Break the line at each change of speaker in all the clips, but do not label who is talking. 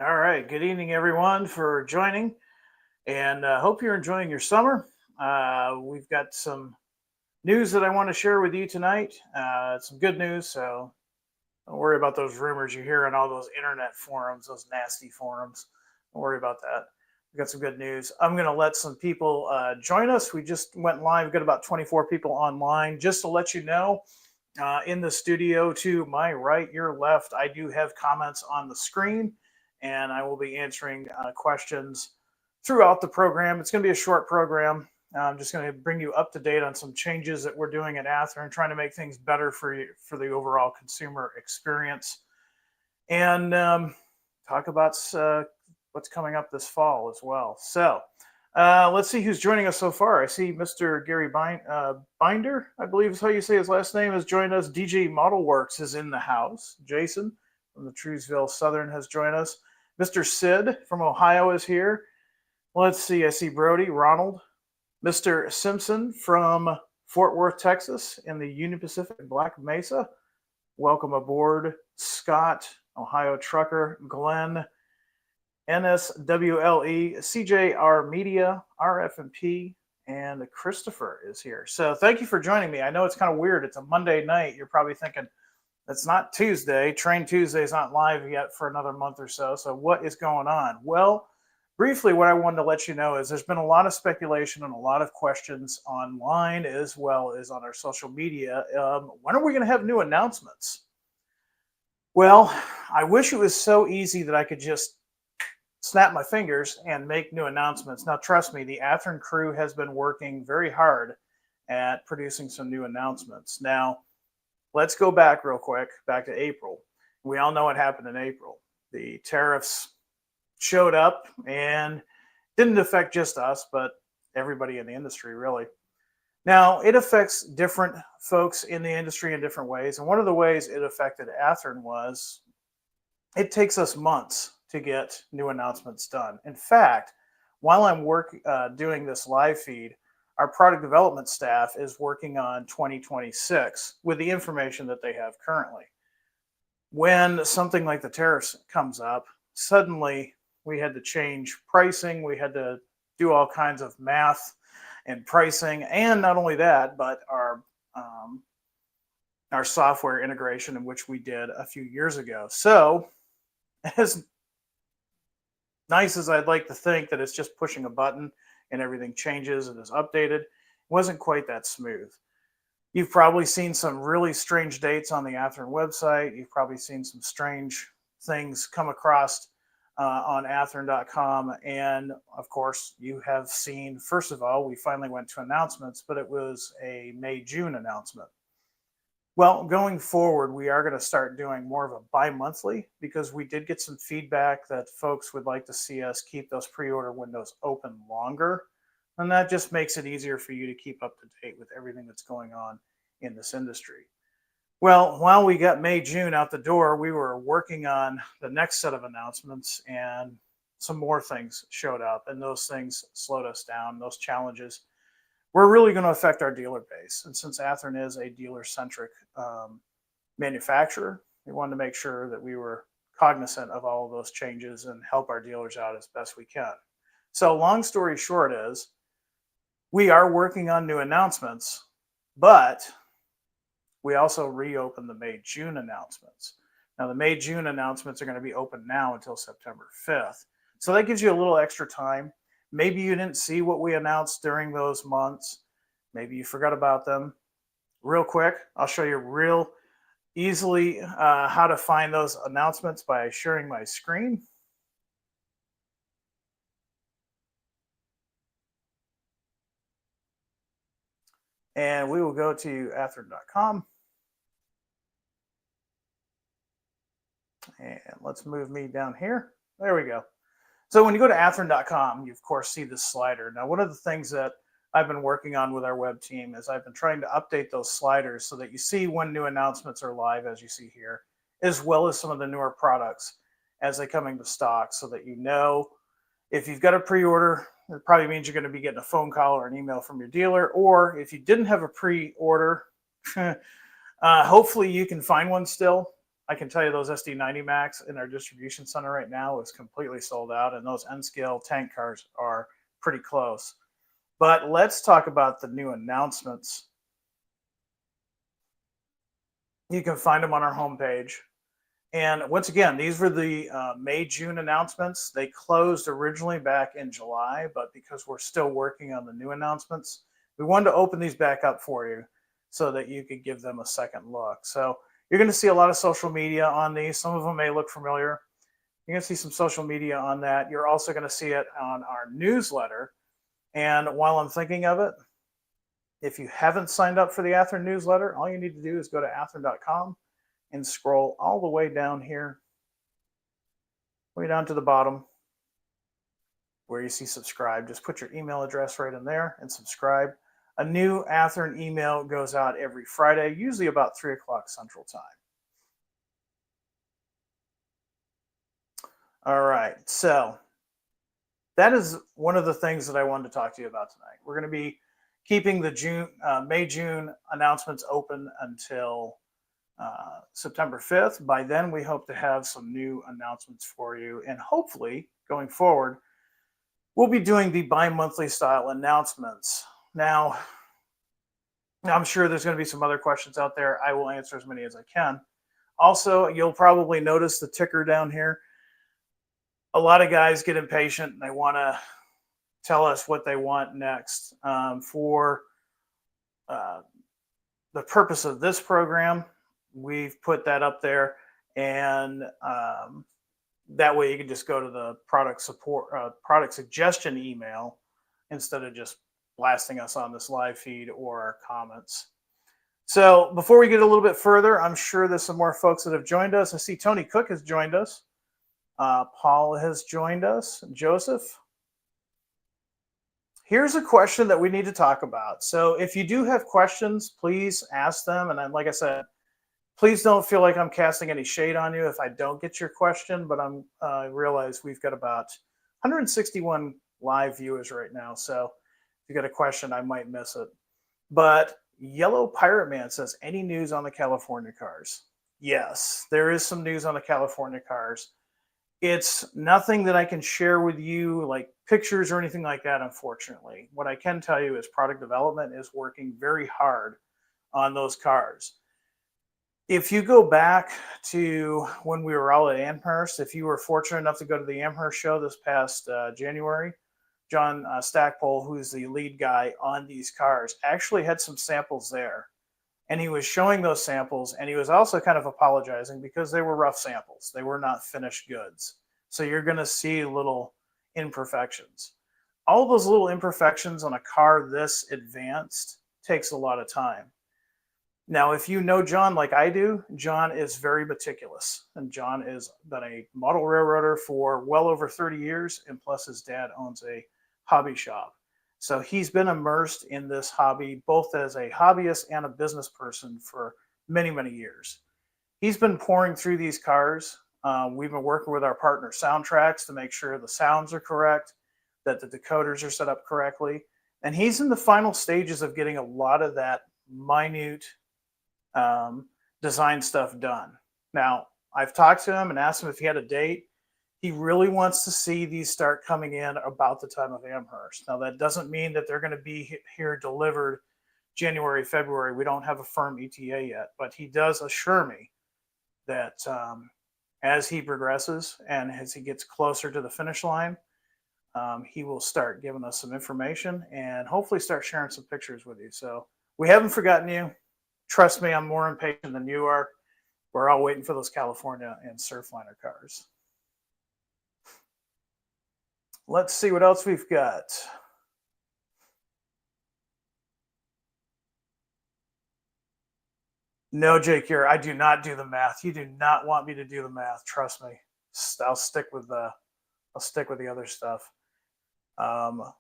All right. Good evening, everyone, for joining, and hope you're enjoying your summer. We've got some news that I want to share with you tonight. Some good news, so don't worry about those rumors you hear on all those internet forums, those nasty forums. Don't worry about that. We got some good news. I'm going to let some people join us. We just went live. We've got about 24 people online. Just to let you know, in the studio to my right, your left, I do have comments on the screen, and I will be answering questions throughout the program. It's going to be a short program. I'm just going to bring you up to date on some changes that we're doing at Athearn, trying to make things better for you, for the overall consumer experience, and talk about what's coming up this fall as well. So let's see who's joining us so far. I see Mr. Gary Binder, I believe is how you say his last name, has joined us. DJ Model Works is in the house. Jason from the Truesville Southern has joined us. Mr. Sid from Ohio is here. Let's see. I see Brody, Ronald, Mr. Simpson from Fort Worth, Texas, in the Union Pacific Black Mesa. Welcome aboard. Scott, Ohio Trucker, Glenn, NSWLE, CJR Media, RFMP, and Christopher is here. So thank you for joining me. I know it's kind of weird. It's a Monday night. You're probably thinking, it's not Tuesday. Train Tuesday is not live yet for another month or so. So what is going on? Well, briefly, what I wanted to let you know is there's been a lot of speculation and a lot of questions online as well as on our social media. When are we going to have new announcements? Well, I wish it was so easy that I could just snap my fingers and make new announcements. Now, trust me, the Athearn crew has been working very hard at producing some new announcements. Now, let's go back real quick, back to April. We all know what happened in April. The tariffs showed up and didn't affect just us, but everybody in the industry, really. Now, it affects different folks in the industry in different ways. And one of the ways it affected Athearn was it takes us months to get new announcements done. In fact, while I'm doing this live feed, our product development staff is working on 2026 with the information that they have currently. When something like the tariffs comes up, suddenly we had to change pricing. We had to do all kinds of math and pricing, and not only that, but our software integration, in which we did a few years ago. So, as nice as I'd like to think that it's just pushing a button and everything changes and is updated, it wasn't quite that smooth. You've probably seen some really strange dates on the Athearn website. You've probably seen some strange things come across on Athearn.com. And of course, you have seen, first of all, we finally went to announcements, but it was a May-June announcement. Well, going forward, we are going to start doing more of a bi-monthly, because we did get some feedback that folks would like to see us keep those pre-order windows open longer. And that just makes it easier for you to keep up to date with everything that's going on in this industry. Well, while we got May, June out the door, we were working on the next set of announcements, and some more things showed up, and those things slowed us down. Those challenges were really going to affect our dealer base. And since Athearn is a dealer-centric manufacturer, we wanted to make sure that we were cognizant of all of those changes and help our dealers out as best we can. So long story short is, we are working on new announcements, but we also reopened the May-June announcements. Now, the May-June announcements are going to be open now until September 5th. So that gives you a little extra time. Maybe you didn't see what we announced during those months. Maybe you forgot about them. Real quick, I'll show you real easily how to find those announcements by sharing my screen. And we will go to Athearn.com. And let's move me down here. There we go. So when you go to Athearn.com, you of course see this slider. Now, one of the things that I've been working on with our web team is I've been trying to update those sliders so that you see when new announcements are live, as you see here, as well as some of the newer products as they come into stock, so that you know if you've got a pre-order, it probably means you're going to be getting a phone call or an email from your dealer. Or if you didn't have a pre-order, hopefully you can find one still. I can tell you those SD90 Max in our distribution center right now is completely sold out, and those N-scale tank cars are pretty close. But let's talk about the new announcements. You can find them on our homepage. And once again, these were the May, June announcements. They closed originally back in July, but because we're still working on the new announcements, we wanted to open these back up for you so that you could give them a second look. So you're going to see a lot of social media on these. Some of them may look familiar. You're going to see some social media on that. You're also going to see it on our newsletter. And while I'm thinking of it, if you haven't signed up for the Athearn newsletter, all you need to do is go to athearn.com and scroll all the way down here, way down to the bottom where you see subscribe. Just put your email address right in there and subscribe. A new Athearn email goes out every Friday, usually about 3 o'clock Central Time. All right, so that is one of the things that I wanted to talk to you about tonight. We're going to be keeping the May, June announcements open until September 5th. By then, we hope to have some new announcements for you. And hopefully, going forward, we'll be doing the bi-monthly style announcements. Now, I'm sure there's going to be some other questions out there. I will answer as many as I can. Also, you'll probably notice the ticker down here. A lot of guys get impatient and they want to tell us what they want next. For the purpose of this program, we've put that up there, and that way you can just go to the product suggestion email instead of just blasting us on this live feed or our comments. So before we get a little bit further, I'm sure there's some more folks that have joined us. I see Tony Cook has joined us. Paul has joined us. Joseph. Here's a question that we need to talk about. So if you do have questions, please ask them. And then, like I said, please don't feel like I'm casting any shade on you if I don't get your question, but I realize we've got about 161 live viewers right now. So if you got a question, I might miss it. But Yellow Pirate Man says, any news on the California cars? Yes, there is some news on the California cars. It's nothing that I can share with you, like pictures or anything like that, unfortunately. What I can tell you is product development is working very hard on those cars. If you go back to when we were all at Amherst, if you were fortunate enough to go to the Amherst show this past January, John Stackpole, who's the lead guy on these cars, actually had some samples there. And he was showing those samples, and he was also kind of apologizing because they were rough samples. They were not finished goods. So you're going to see little imperfections. All those little imperfections on a car this advanced takes a lot of time. Now, if you know John like I do, John is very meticulous. And John has been a model railroader for well over 30 years, and plus his dad owns a hobby shop. So he's been immersed in this hobby, both as a hobbyist and a business person for many, many years. He's been pouring through these cars. We've been working with our partner Soundtracks to make sure the sounds are correct, that the decoders are set up correctly. And he's in the final stages of getting a lot of that minute design stuff done. Now, I've talked to him and asked him if he had a date. He really wants to see these start coming in about the time of Amherst. Now, that doesn't mean that they're going to be here delivered January, February. We don't have a firm ETA yet, but he does assure me that as he progresses and as he gets closer to the finish line, he will start giving us some information and hopefully start sharing some pictures with you. So we haven't forgotten you. Trust me, I'm more impatient than you are. We're all waiting for those California and Surfliner cars. Let's see what else we've got. No, Jake, I do not do the math. You do not want me to do the math. Trust me. I'll stick with the other stuff.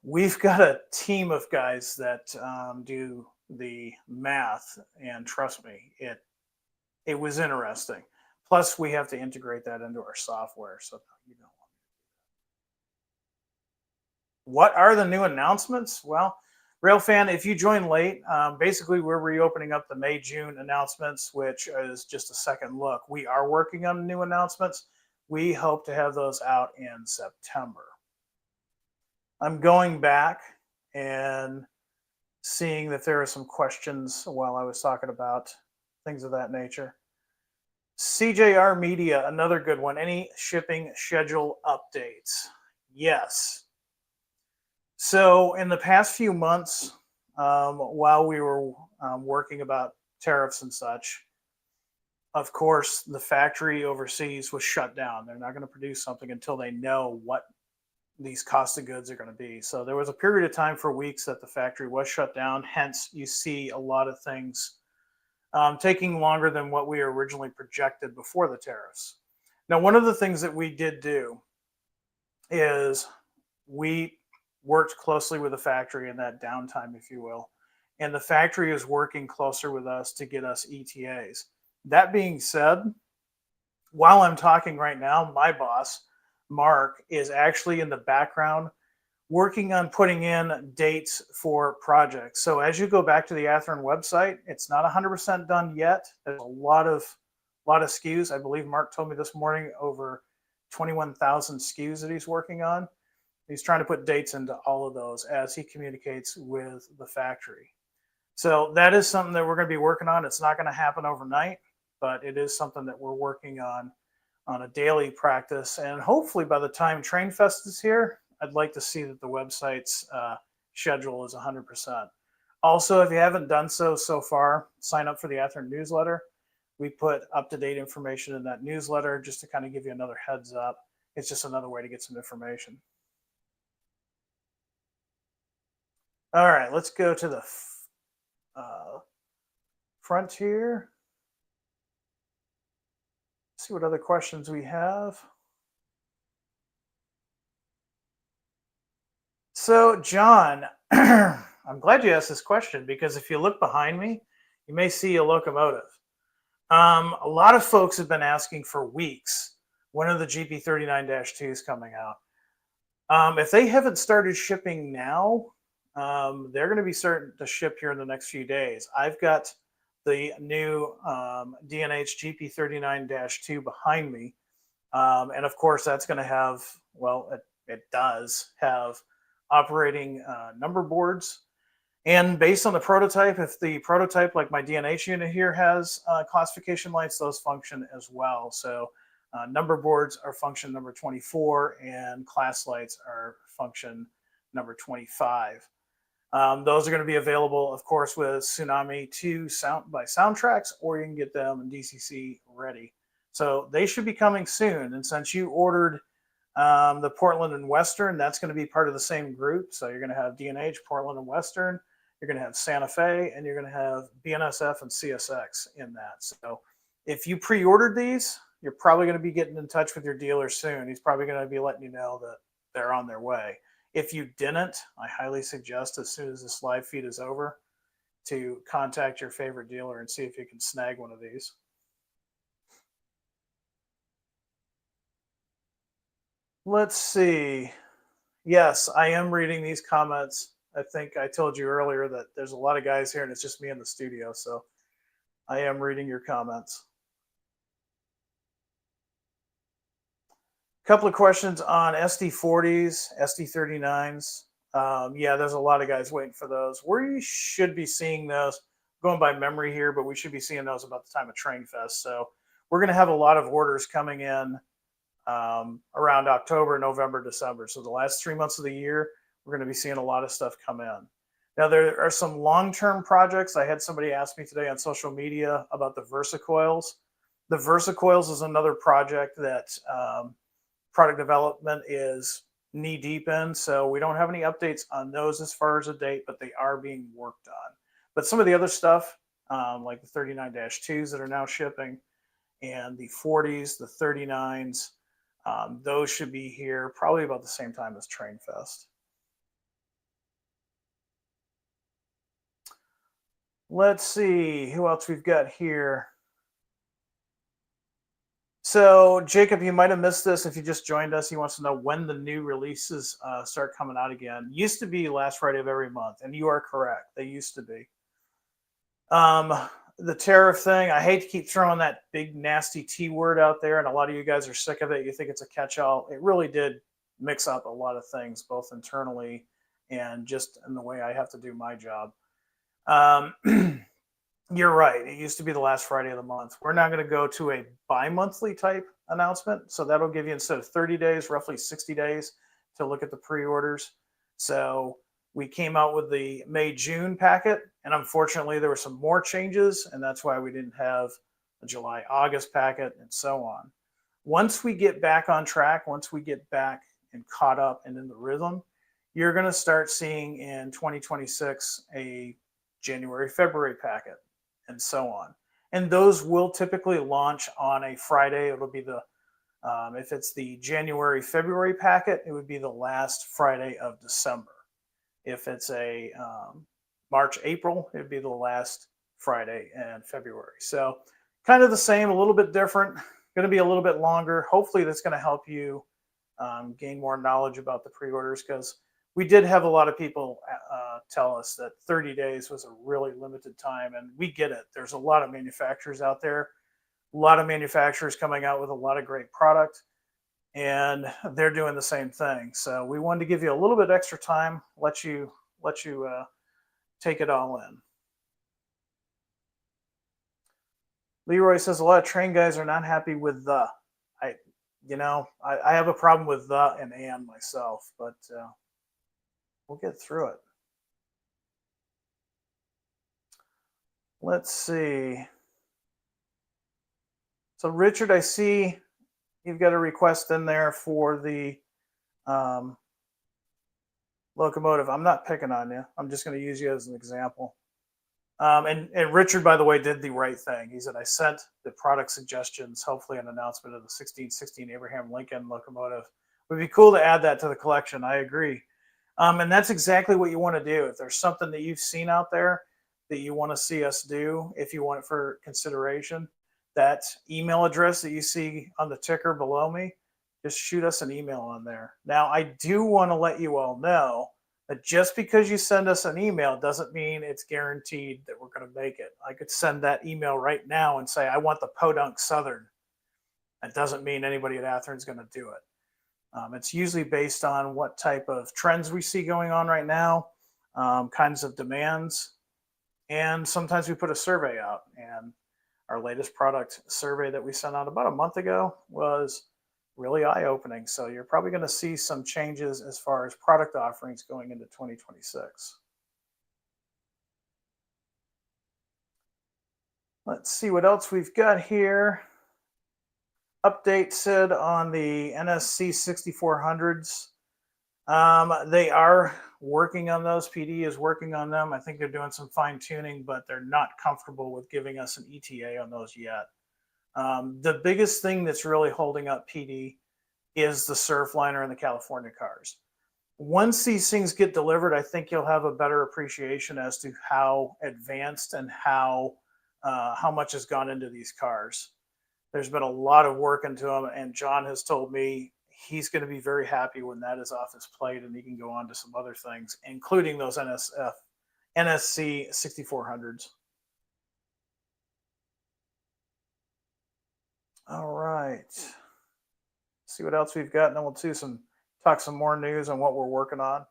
We've got a team of guys that do the math, and trust me, it was interesting. Plus, we have to integrate that into our software, so you don't. What are the new announcements? Well, Railfan, if you join late, basically we're reopening up the May-June announcements, which is just a second look. We are working on new announcements. We hope to have those out in September. I'm going back and seeing that there are some questions while I was talking about things of that nature. CJR Media, another good one. Any shipping schedule updates? Yes. So in the past few months, while we were working about tariffs and such, of course, the factory overseas was shut down. They're not going to produce something until they know what these cost of goods are going to be. So there was a period of time for weeks that the factory was shut down. Hence, you see a lot of things taking longer than what we originally projected before the tariffs. Now, one of the things that we did do is we worked closely with the factory in that downtime, if you will, and the factory is working closer with us to get us ETAs. That being said, while I'm talking right now, my boss, Mark, is actually in the background working on putting in dates for projects. So as you go back to the Athearn website, it's not 100% done yet. There's a lot of SKUs. I believe Mark told me this morning over 21,000 SKUs that he's working on. He's trying to put dates into all of those as he communicates with the factory. So that is something that we're going to be working on. It's not going to happen overnight, but it is something that we're working on a daily practice. And hopefully by the time TrainFest is here, I'd like to see that the website's schedule is 100%. Also, if you haven't done so far, sign up for the Athearn newsletter. We put up-to-date information in that newsletter just to kind of give you another heads up. It's just another way to get some information. All right, let's go to the front here. See what other questions we have. So, John, I'm glad you asked this question because if you look behind me, you may see a locomotive. A lot of folks have been asking for weeks, when are the GP39-2s coming out? If they haven't started shipping now, they're going to be starting to ship here in the next few days. I've got the new D&H GP39-2 behind me. And of course, that's going to have, well, it does have operating number boards. And based on the prototype, if the prototype, like my D&H unit here, has classification lights, those function as well. So number boards are function number 24, and class lights are function number 25. Those are going to be available, of course, with Tsunami 2 by Soundtracks, or you can get them in DCC ready. So they should be coming soon. And since you ordered the Portland and Western, that's going to be part of the same group. So you're going to have D&H, Portland and Western. You're going to have Santa Fe, and you're going to have BNSF and CSX in that. So if you pre-ordered these, you're probably going to be getting in touch with your dealer soon. He's probably going to be letting you know that they're on their way. If you didn't, I highly suggest as soon as this live feed is over to contact your favorite dealer and see if you can snag one of these. Let's see. Yes, I am reading these comments. I think I told you earlier that there's a lot of guys here and it's just me in the studio. So I am reading your comments. A couple of questions on SD40s, SD39s. Yeah, there's a lot of guys waiting for those. We should be seeing those, going by memory here, but we should be seeing those about the time of TrainFest. So we're going to have a lot of orders coming in around October, November, December. So the last 3 months of the year, we're going to be seeing a lot of stuff come in. Now, there are some long-term projects. I had somebody ask me today on social media about the VersaCoils. The VersaCoils is another project that product development is knee-deep in. So we don't have any updates on those as far as a date, but they are being worked on. But some of the other stuff, like the 39-2s that are now shipping, and the 40s, the 39s, those should be here probably about the same time as TrainFest. Let's see who else we've got here. So, Jacob, you might have missed this if you just joined us. He wants to know when the new releases start coming out again. Used to be last Friday of every month, and you are correct. They used to be. Um, the tariff thing, I hate to keep throwing that big, nasty T word out there, and a lot of you guys are sick of it. You think it's a catch all. It really did mix up a lot of things, both internally and just in the way I have to do my job. Um, You're right. It used to be the last Friday of the month. We're now going to go to a bi-monthly type announcement. So that'll give you, instead of 30 days, roughly 60 days to look at the pre-orders. So we came out with the May-June packet, and unfortunately there were some more changes, and that's why we didn't have a July-August packet and so on. Once we get back on track, once we get back and caught up and in the rhythm, you're going to start seeing in 2026 a January, February packet and so on. And those will typically launch on a Friday. It'll be if it's the January, February packet, it would be the last Friday of December. If it's a March, April, it would be the last Friday in February. So kind of the same, a little bit different, going to be a little bit longer. Hopefully that's going to help you gain more knowledge about the pre-orders, because we did have a lot of people tell us that 30 days was a really limited time, and we get it. There's a lot of manufacturers out there, a lot of manufacturers coming out with a lot of great product, and they're doing the same thing. So we wanted to give you a little bit extra time, let you take it all in. Leroy says a lot of train guys are not happy with the. I have a problem with the and myself, but we'll get through it. Let's see. So Richard, I see you've got a request in there for the locomotive. I'm not picking on you. I'm just going to use you as an example. And Richard, by the way, did the right thing. He said, I sent the product suggestions, hopefully an announcement of the 1616 Abraham Lincoln locomotive. It would be cool to add that to the collection. I agree. And that's exactly what you want to do. If there's something that you've seen out there that you want to see us do, if you want it for consideration, that email address that you see on the ticker below me, just shoot us an email on there. Now, I do want to let you all know that just because you send us an email doesn't mean it's guaranteed that we're going to make it. I could send that email right now and say, I want the Podunk Southern. That doesn't mean anybody at Athearn is going to do it. It's usually based on what type of trends we see going on right now, kinds of demands, and sometimes we put a survey out. And our latest product survey that we sent out about a month ago was really eye-opening. So you're probably going to see some changes as far as product offerings going into 2026. Let's see what else we've got here. Update, Sid, on the NSC 6400s. They are working on those. PD is working on them. I think they're doing some fine tuning, but they're not comfortable with giving us an ETA on those yet. The biggest thing that's really holding up PD is the Surfliner and the California cars. Once these things get delivered, I think you'll have a better appreciation as to how advanced and how much has gone into these cars. There's been a lot of work into them, and John has told me he's going to be very happy when that is off his plate and he can go on to some other things, including those NSC 6400s. All right. See what else we've got, and then we'll talk some more news on what we're working on.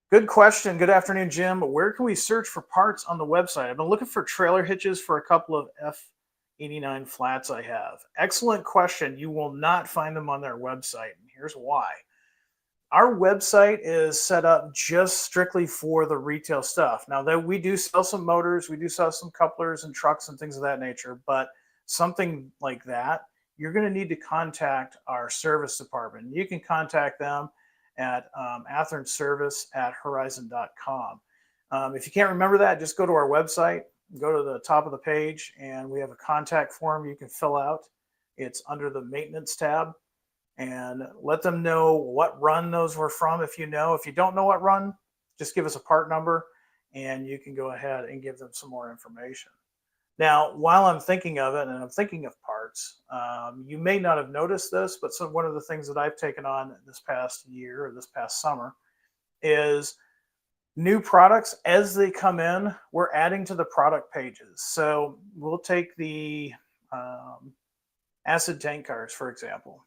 Good question. Good afternoon, Jim. Where can we search for parts on the website? I've been looking for trailer hitches for a couple of F89 flats I have. Excellent question. You will not find them on their website, and here's why. Our website is set up just strictly for the retail stuff. Now, that we do sell some motors, we do sell some couplers and trucks and things of that nature, but something like that, you're going to need to contact our service department. You can contact them at athearnservice@horizon.com. If you can't remember that, just go to our website, go to the top of the page, and we have a contact form you can fill out. It's under the maintenance tab, and let them know what run those were from. If you don't know what run, just give us a part number and you can go ahead and give them some more information. Now, while I'm thinking of it and I'm thinking of parts, you may not have noticed this, but one of the things that I've taken on this past year or this past summer is new products as they come in, we're adding to the product pages. So we'll take the acid tank cars, for example,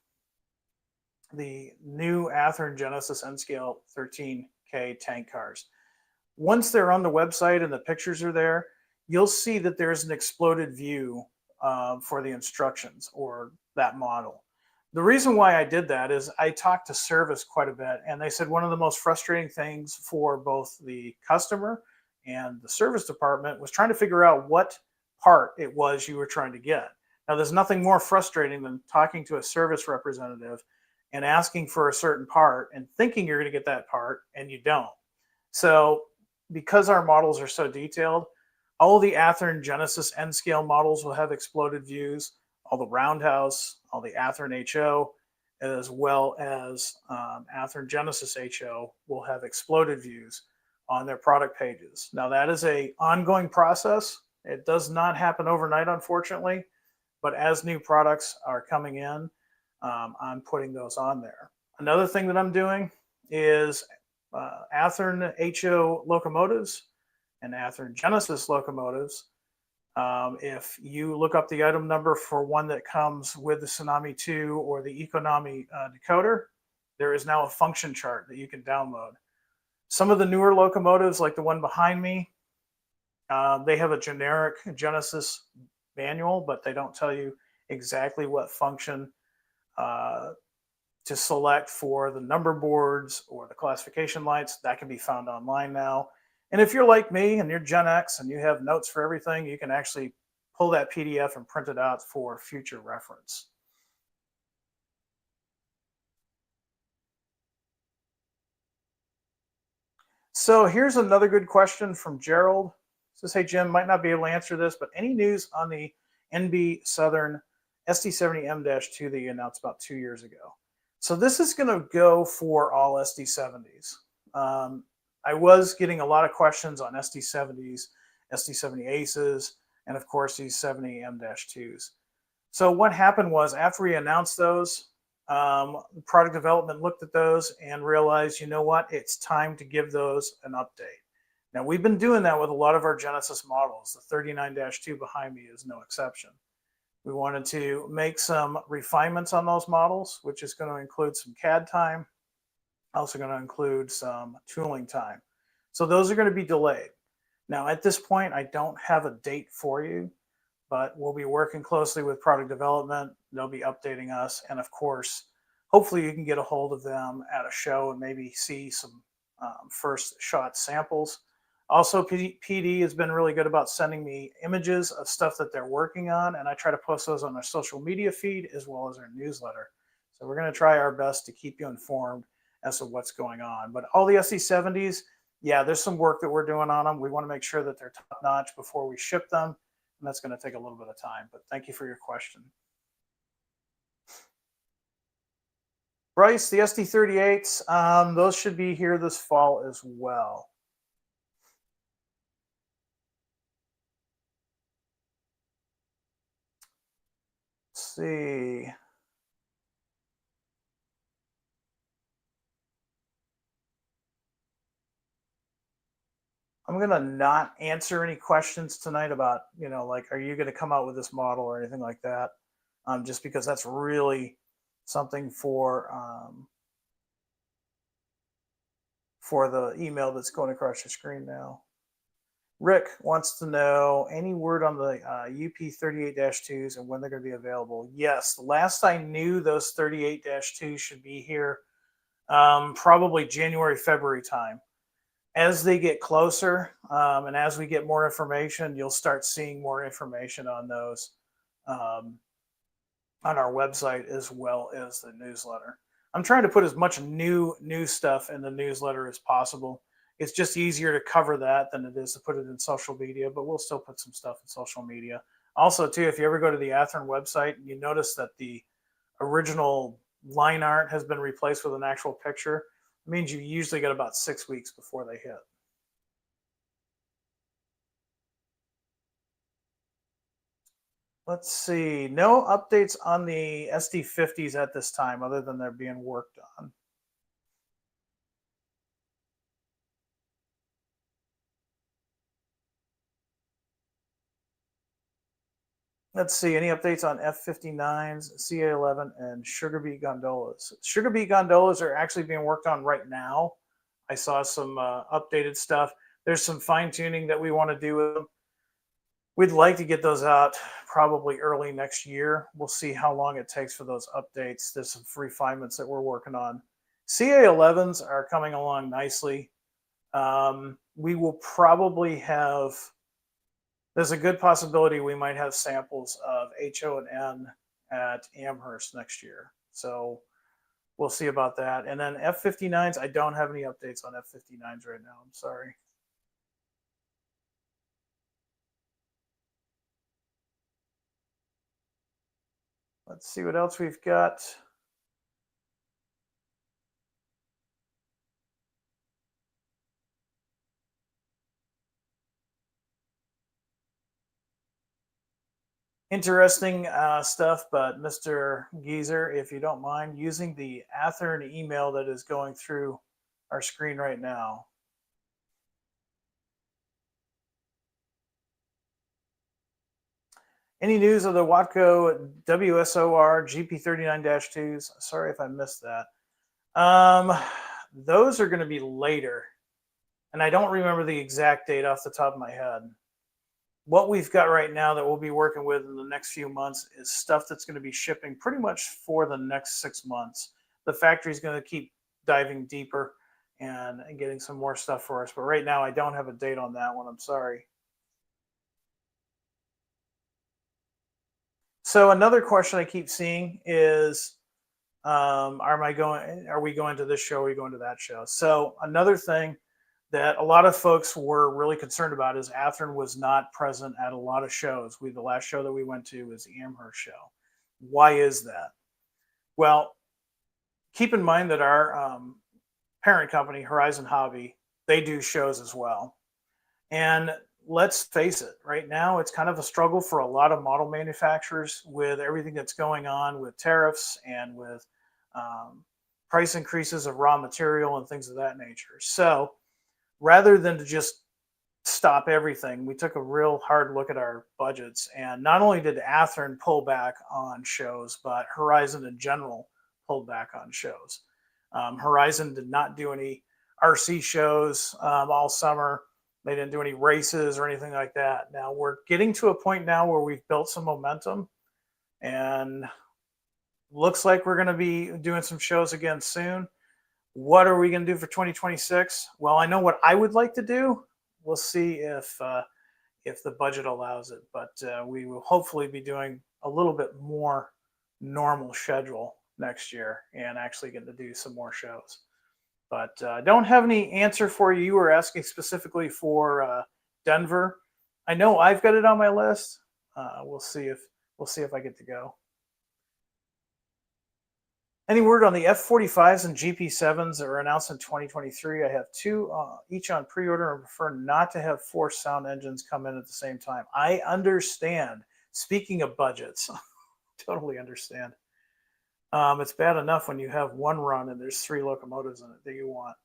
the new Athearn Genesis N Scale 13K tank cars. Once they're on the website and the pictures are there, you'll see that there's an exploded view for the instructions or that model. The reason why I did that is I talked to service quite a bit, and they said one of the most frustrating things for both the customer and the service department was trying to figure out what part it was you were trying to get. Now, there's nothing more frustrating than talking to a service representative and asking for a certain part and thinking you're going to get that part and you don't. So, because our models are so detailed, all the Athearn Genesis N scale models will have exploded views, all the Roundhouse, all the Athearn HO, as well as Athearn Genesis HO will have exploded views on their product pages. Now, that is an ongoing process. It does not happen overnight, unfortunately, but as new products are coming in, I'm putting those on there. Another thing that I'm doing is Athearn HO locomotives and Athearn Genesis locomotives. If you look up the item number for one that comes with the Tsunami 2 or the Econami decoder, there is now a function chart that you can download. Some of the newer locomotives, like the one behind me, they have a generic Genesis manual, but they don't tell you exactly what function to select for the number boards or the classification lights. That can be found online now. And if you're like me and you're Gen X and you have notes for everything, you can actually pull that PDF and print it out for future reference. So here's another good question from Gerald. It says, hey, Jim, might not be able to answer this, but any news on the NB Southern SD70M-2 that you announced about 2 years ago? So this is going to go for all SD70s. I was getting a lot of questions on SD70s, SD70 Aces, and of course these 70M-2s. So what happened was after we announced those, product development looked at those and realized, you know what, it's time to give those an update. Now we've been doing that with a lot of our Genesis models. The 39-2 behind me is no exception. We wanted to make some refinements on those models, which is going to include some CAD time, also going to include some tooling time. So those are going to be delayed. Now, at this point, I don't have a date for you, but we'll be working closely with product development. They'll be updating us. And of course, hopefully you can get a hold of them at a show and maybe see some first shot samples. Also, PD has been really good about sending me images of stuff that they're working on, and I try to post those on our social media feed as well as our newsletter. So we're going to try our best to keep you informed as to what's going on. But all the SD70s, yeah, there's some work that we're doing on them. We want to make sure that they're top notch before we ship them, and that's going to take a little bit of time. But thank you for your question. Bryce, the SD38s, those should be here this fall as well. Let's see. I'm going to not answer any questions tonight about, like, are you going to come out with this model or anything like that? Just because that's really something for the email that's going across your screen now. Rick wants to know any word on the UP38-2s and when they're going to be available. Yes, last I knew, those 38-2s should be here probably January, February time. As they get closer and as we get more information, you'll start seeing more information on those on our website as well as the newsletter. I'm trying to put as much new stuff in the newsletter as possible. It's just easier to cover that than it is to put it in social media, but we'll still put some stuff in social media. Also, too, if you ever go to the Athearn website and you notice that the original line art has been replaced with an actual picture, it means you usually get about 6 weeks before they hit. Let's see. No updates on the SD50s at this time, other than they're being worked on. Let's see. Any updates on F59s, CA11, and sugar beet gondolas? Sugar beet gondolas are actually being worked on right now. I saw some updated stuff. There's some fine tuning that we want to do with them. We'd like to get those out probably early next year. We'll see how long it takes for those updates. There's some refinements that we're working on. CA11s are coming along nicely. We will probably have, there's a good possibility we might have samples of HO and N at Amherst next year. So we'll see about that. And then F59s, I don't have any updates on F59s right now. I'm sorry. Let's see what else we've got. Interesting stuff, but Mr. Geezer, if you don't mind, using the Athearn email that is going through our screen right now. Any news of the Watco WSOR GP39-2s? Sorry if I missed that. Those are going to be later, and I don't remember the exact date off the top of my head. What we've got right now that we'll be working with in the next few months is stuff that's going to be shipping pretty much for the next 6 months. The factory's going to keep diving deeper and getting some more stuff for us. But right now, I don't have a date on that one. I'm sorry. So another question I keep seeing is, are we going to this show? Are we going to that show? So another thing that a lot of folks were really concerned about is Athearn was not present at a lot of shows. The last show that we went to was the Amherst show. Why is that? Well, keep in mind that our parent company, Horizon Hobby, they do shows as well. And let's face it, right now it's kind of a struggle for a lot of model manufacturers with everything that's going on with tariffs and with price increases of raw material and things of that nature. So rather than to just stop everything, we took a real hard look at our budgets. And not only did Athearn pull back on shows, but Horizon in general pulled back on shows. Horizon did not do any RC shows all summer. They didn't do any races or anything like that. Now we're getting to a point now where we've built some momentum and looks like we're going to be doing some shows again soon. What are we going to do for 2026? Well, I know what I would like to do. We'll see if the budget allows it, but we will hopefully be doing a little bit more normal schedule next year and actually get to do some more shows. But I don't have any answer for you. You were asking specifically for Denver. I know I've got it on my list. We'll see if I get to go. Any word on the F45s and GP7s that were announced in 2023? I have two each on pre-order and prefer not to have 4 sound engines come in at the same time. I understand. Speaking of budgets, totally understand. It's bad enough when you have one run and there's 3 locomotives in it that you want.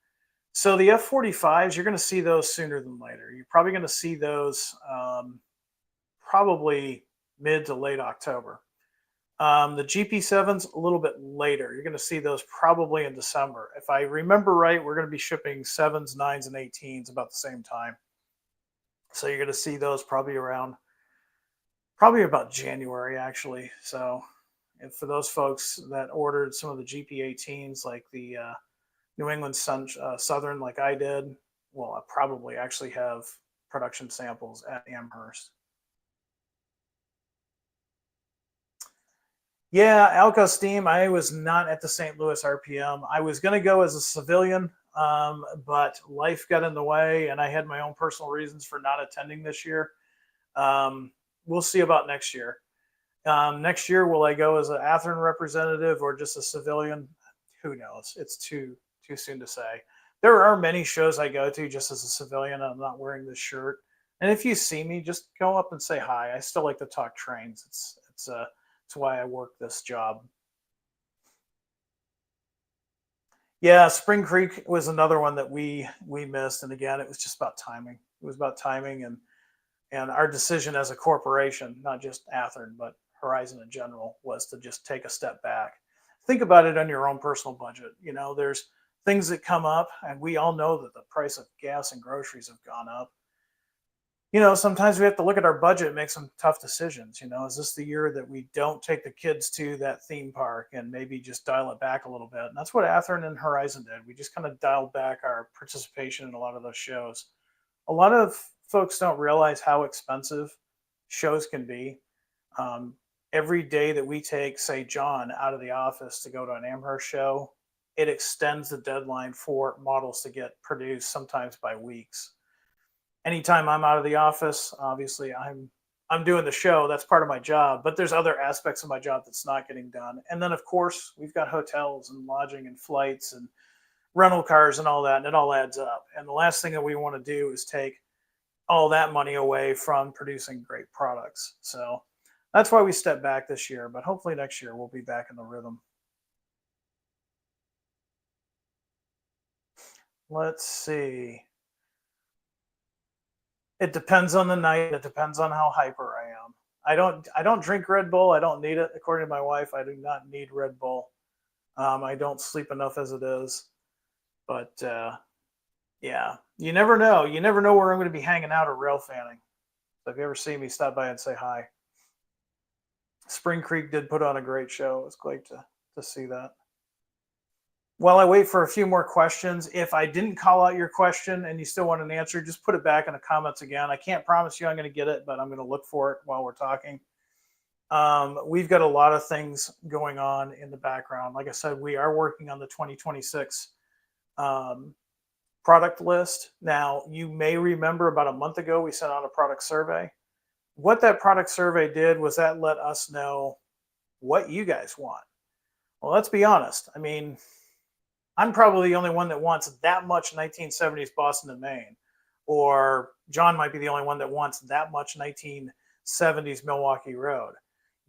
So the F45s, you're going to see those sooner than later. You're probably going to see those probably mid to late October. The GP7s a little bit later. You're going to see those probably in December. If I remember right, we're going to be shipping 7s, 9s, and 18s about the same time. So you're going to see those probably about January, actually. So for those folks that ordered some of the GP18s, like the New England Southern, like I did, well, I probably actually have production samples at Amherst. Yeah, Alco Steam. I was not at the St. Louis RPM. I was going to go as a civilian, but life got in the way, and I had my own personal reasons for not attending this year. We'll see about next year. Next year, will I go as an Athearn representative or just a civilian? Who knows? It's too soon to say. There are many shows I go to just as a civilian, and I'm not wearing this shirt. And if you see me, just go up and say hi. I still like to talk trains. It's why I work this job. Yeah, Spring Creek was another one that we missed, and again, it was just about timing. It was about timing and our decision as a corporation, not just Athearn, but Horizon in general, was to just take a step back. Think about it on your own personal budget. There's things that come up, and we all know that the price of gas and groceries have gone up. Sometimes we have to look at our budget and make some tough decisions. Is this the year that we don't take the kids to that theme park and maybe just dial it back a little bit? And that's what Athearn and Horizon did. We just kind of dialed back our participation in a lot of those shows. A lot of folks don't realize how expensive shows can be. Every day that we take, say, John out of the office to go to an Amherst show, it extends the deadline for models to get produced, sometimes by weeks. Anytime I'm out of the office, obviously I'm doing the show. That's part of my job, but there's other aspects of my job that's not getting done. And then of course we've got hotels and lodging and flights and rental cars and all that, and it all adds up. And the last thing that we want to do is take all that money away from producing great products. So that's why we stepped back this year, but hopefully next year we'll be back in the rhythm. Let's see. It depends on the night. It depends on how hyper I am. I don't drink Red Bull. I don't need it. According to my wife, I do not need Red Bull. I don't sleep enough as it is. But yeah, you never know. You never know where I'm going to be hanging out or rail fanning. So if you ever see me, stop by and say hi. Spring Creek did put on a great show. It was great to see that. While I wait for a few more questions, if I didn't call out your question and you still want an answer, just put it back in the comments again. I can't promise you I'm going to get it, but I'm going to look for it while we're talking. We've got a lot of things going on in the background. Like I said, we are working on the 2026 product list. Now, you may remember about a month ago, we sent out a product survey. What that product survey did was that let us know what you guys want. Well, let's be honest. I mean, I'm probably the only one that wants that much 1970s Boston and Maine, or John might be the only one that wants that much 1970s Milwaukee Road.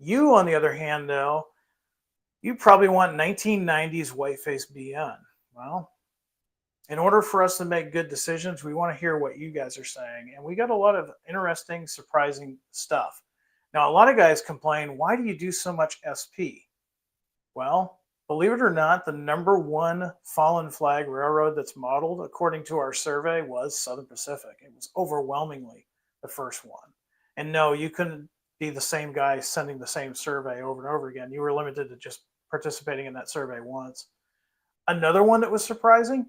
You, on the other hand, though, you probably want 1990s Whiteface BN. Well, in order for us to make good decisions, we want to hear what you guys are saying. And we got a lot of interesting, surprising stuff. Now, a lot of guys complain, why do you do so much SP? Well, believe it or not, the number one fallen flag railroad that's modeled, according to our survey, was Southern Pacific. It was overwhelmingly the first one. And no, you couldn't be the same guy sending the same survey over and over again. You were limited to just participating in that survey once. Another one that was surprising,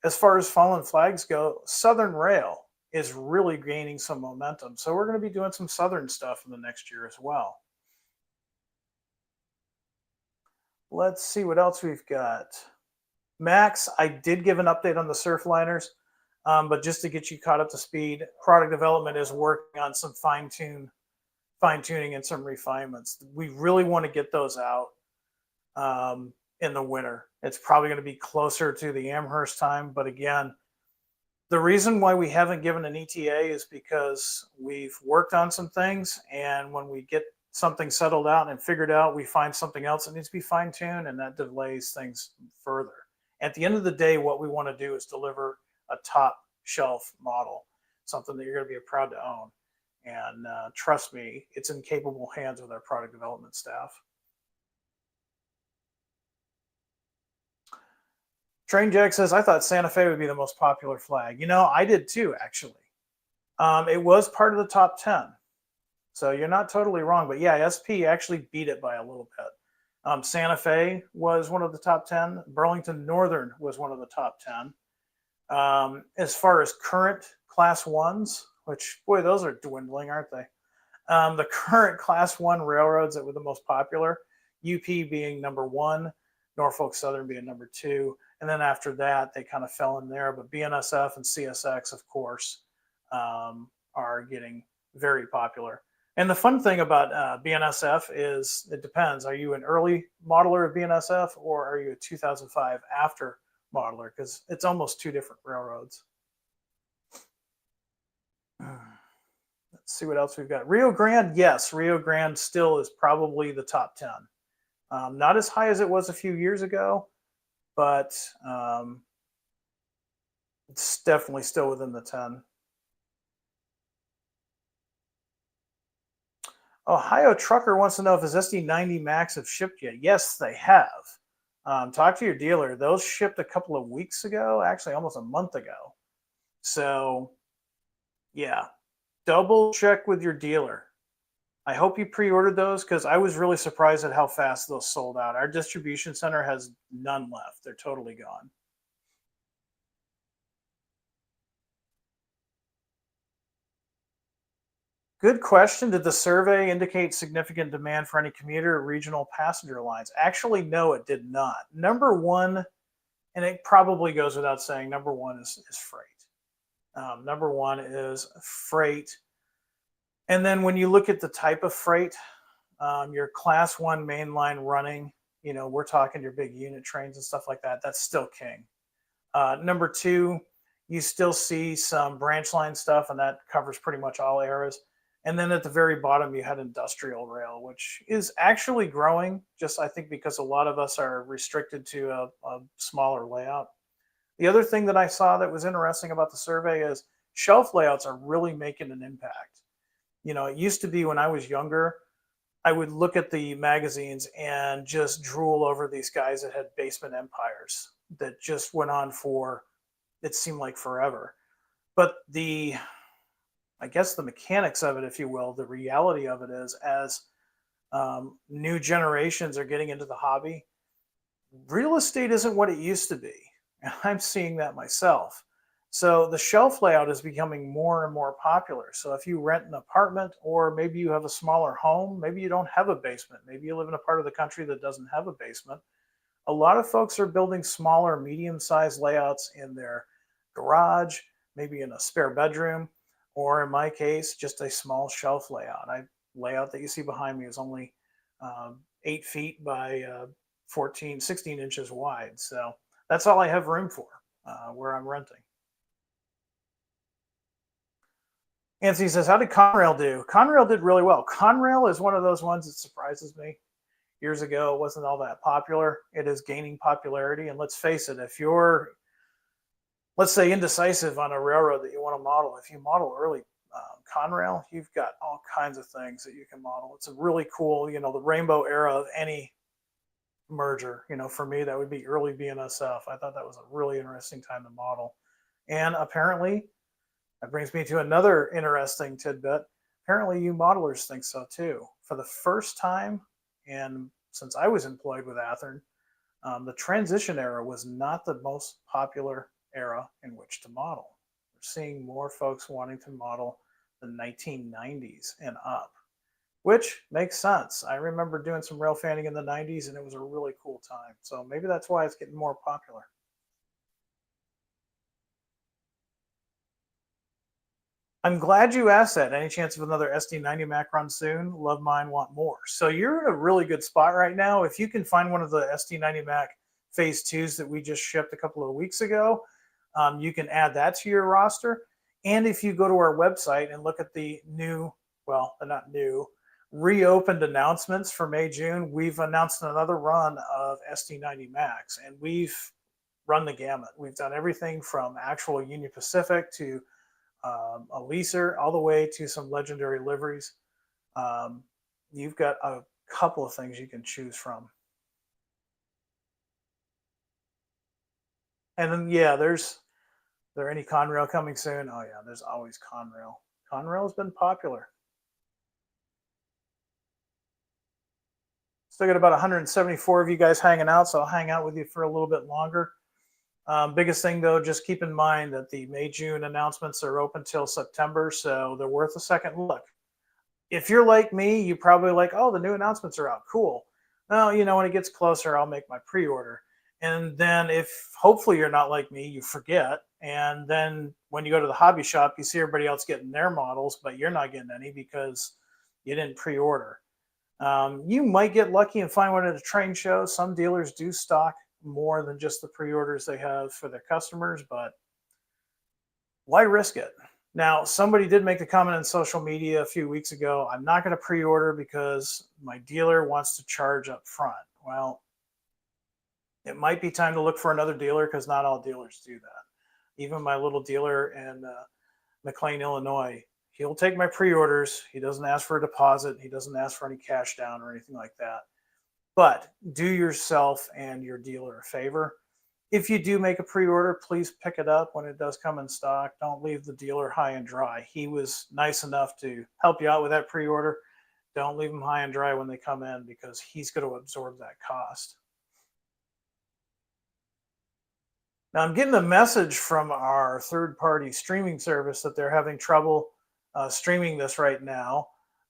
as far as fallen flags go, Southern Rail is really gaining some momentum. So we're going to be doing some Southern stuff in the next year as well. Let's see what else we've got. Max, I did give an update on the Surfliners, but just to get you caught up to speed, product development is working on some fine-tuning and some refinements. We really want to get those out in the winter. It's probably going to be closer to the Amherst time, but again, the reason why we haven't given an ETA is because we've worked on some things, and when we get something settled out and figured out, we find something else that needs to be fine-tuned, and that delays things further. At the end of the day, what we want to do is deliver a top shelf model, something that you're going to be proud to own. And trust me, it's in capable hands with our product development staff. Train Jack says, I thought Santa Fe would be the most popular flag. I did too, actually. It was part of the top 10. So you're not totally wrong. But yeah, SP actually beat it by a little bit. Santa Fe was one of the top 10. Burlington Northern was one of the top 10. As far as current class ones, which, boy, those are dwindling, aren't they? The current class one railroads that were the most popular, UP being number one, Norfolk Southern being number two. And then after that, they kind of fell in there. But BNSF and CSX, of course, are getting very popular. And the fun thing about BNSF is it depends. Are you an early modeler of BNSF, or are you a 2005 after modeler? Because it's almost two different railroads. Let's see what else we've got. Rio Grande, yes, Rio Grande still is probably the top 10. Not as high as it was a few years ago, but it's definitely still within the 10. Ohio Trucker wants to know if his SD90 Max have shipped yet. Yes, they have. Talk to your dealer. Those shipped a couple of weeks ago, actually almost a month ago. So, yeah, double check with your dealer. I hope you pre-ordered those because I was really surprised at how fast those sold out. Our distribution center has none left. They're totally gone. Good question. Did the survey indicate significant demand for any commuter or regional passenger lines? Actually, no, it did not. Number one, and it probably goes without saying, number one is freight. Number one is freight. And then when you look at the type of freight, your class one mainline running, we're talking your big unit trains and stuff like that. That's still king. Number two, you still see some branch line stuff, and that covers pretty much all eras. And then at the very bottom, you had industrial rail, which is actually growing, just I think because a lot of us are restricted to a smaller layout. The other thing that I saw that was interesting about the survey is shelf layouts are really making an impact. It used to be when I was younger, I would look at the magazines and just drool over these guys that had basement empires that just went on for, it seemed like forever. But I guess the mechanics of it, if you will, the reality of it is as new generations are getting into the hobby, real estate isn't what it used to be. And I'm seeing that myself. So the shelf layout is becoming more and more popular. So if you rent an apartment, or maybe you have a smaller home, maybe you don't have a basement, maybe you live in a part of the country that doesn't have a basement, a lot of folks are building smaller, medium-sized layouts in their garage, maybe in a spare bedroom, or in my case, just a small shelf layout. Layout that you see behind me is only 8 feet by 16 inches wide. So that's all I have room for where I'm renting. Anthony says, how did Conrail do? Conrail did really well. Conrail is one of those ones that surprises me. Years ago, it wasn't all that popular. It is gaining popularity. And let's face it, if you're, let's say, indecisive on a railroad that you want to model, if you model early Conrail, you've got all kinds of things that you can model. It's a really cool, the rainbow era of any merger. For me, that would be early BNSF. I thought that was a really interesting time to model. And apparently, that brings me to another interesting tidbit. Apparently, you modelers think so too. For the first time, and since I was employed with Athearn, the transition era was not the most popular era in which to model. We're seeing more folks wanting to model the 1990s and up, which makes sense. I remember doing some rail fanning in the 90s, and it was a really cool time. So maybe that's why it's getting more popular. I'm glad you asked that. Any chance of another SD90 Mac run soon? Love mine, want more. So you're in a really good spot right now. If you can find one of the SD90 Mac Phase 2s that we just shipped a couple of weeks ago, you can add that to your roster. And if you go to our website and look at the new, well, they're not new, reopened announcements for May, June, we've announced another run of SD90 Macs, and we've run the gamut. We've done everything from actual Union Pacific to a leaser, all the way to some legendary liveries. You've got a couple of things you can choose from. And then, yeah, there any Conrail coming soon? Oh yeah, there's always Conrail. Conrail has been popular. Still got about 174 of you guys hanging out, so I'll hang out with you for a little bit longer. Biggest thing though, just keep in mind that the May, June announcements are open till September, so they're worth a second look. If you're like me, you probably like, oh, the new announcements are out, cool. Well, when it gets closer, I'll make my pre-order. And then if hopefully you're not like me, you forget. And then when you go to the hobby shop, you see everybody else getting their models, but you're not getting any because you didn't pre-order. You might get lucky and find one at a train show. Some dealers do stock more than just the pre-orders they have for their customers, but why risk it? Now, somebody did make the comment on social media a few weeks ago, I'm not going to pre-order because my dealer wants to charge up front. Well, it might be time to look for another dealer because not all dealers do that. Even my little dealer in McLean, Illinois, he'll take my pre-orders. He doesn't ask for a deposit. He doesn't ask for any cash down or anything like that. But do yourself and your dealer a favor. If you do make a pre-order, please pick it up when it does come in stock. Don't leave the dealer high and dry. He was nice enough to help you out with that pre-order. Don't leave him high and dry when they come in because he's going to absorb that cost. Now I'm getting a message from our third-party streaming service that they're having trouble streaming this right now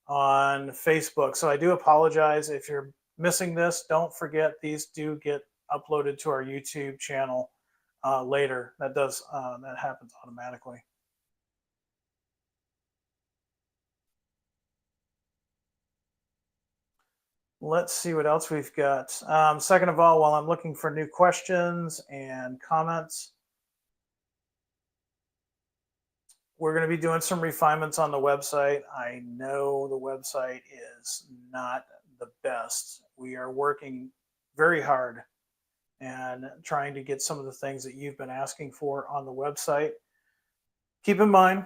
on Facebook. So I do apologize if you're missing this. Don't forget these do get uploaded to our YouTube channel later. That happens automatically. Let's see what else we've got. Second of all, while I'm looking for new questions and comments, we're going to be doing some refinements on the website. I know the website is not the best. We are working very hard and trying to get some of the things that you've been asking for on the website. Keep in mind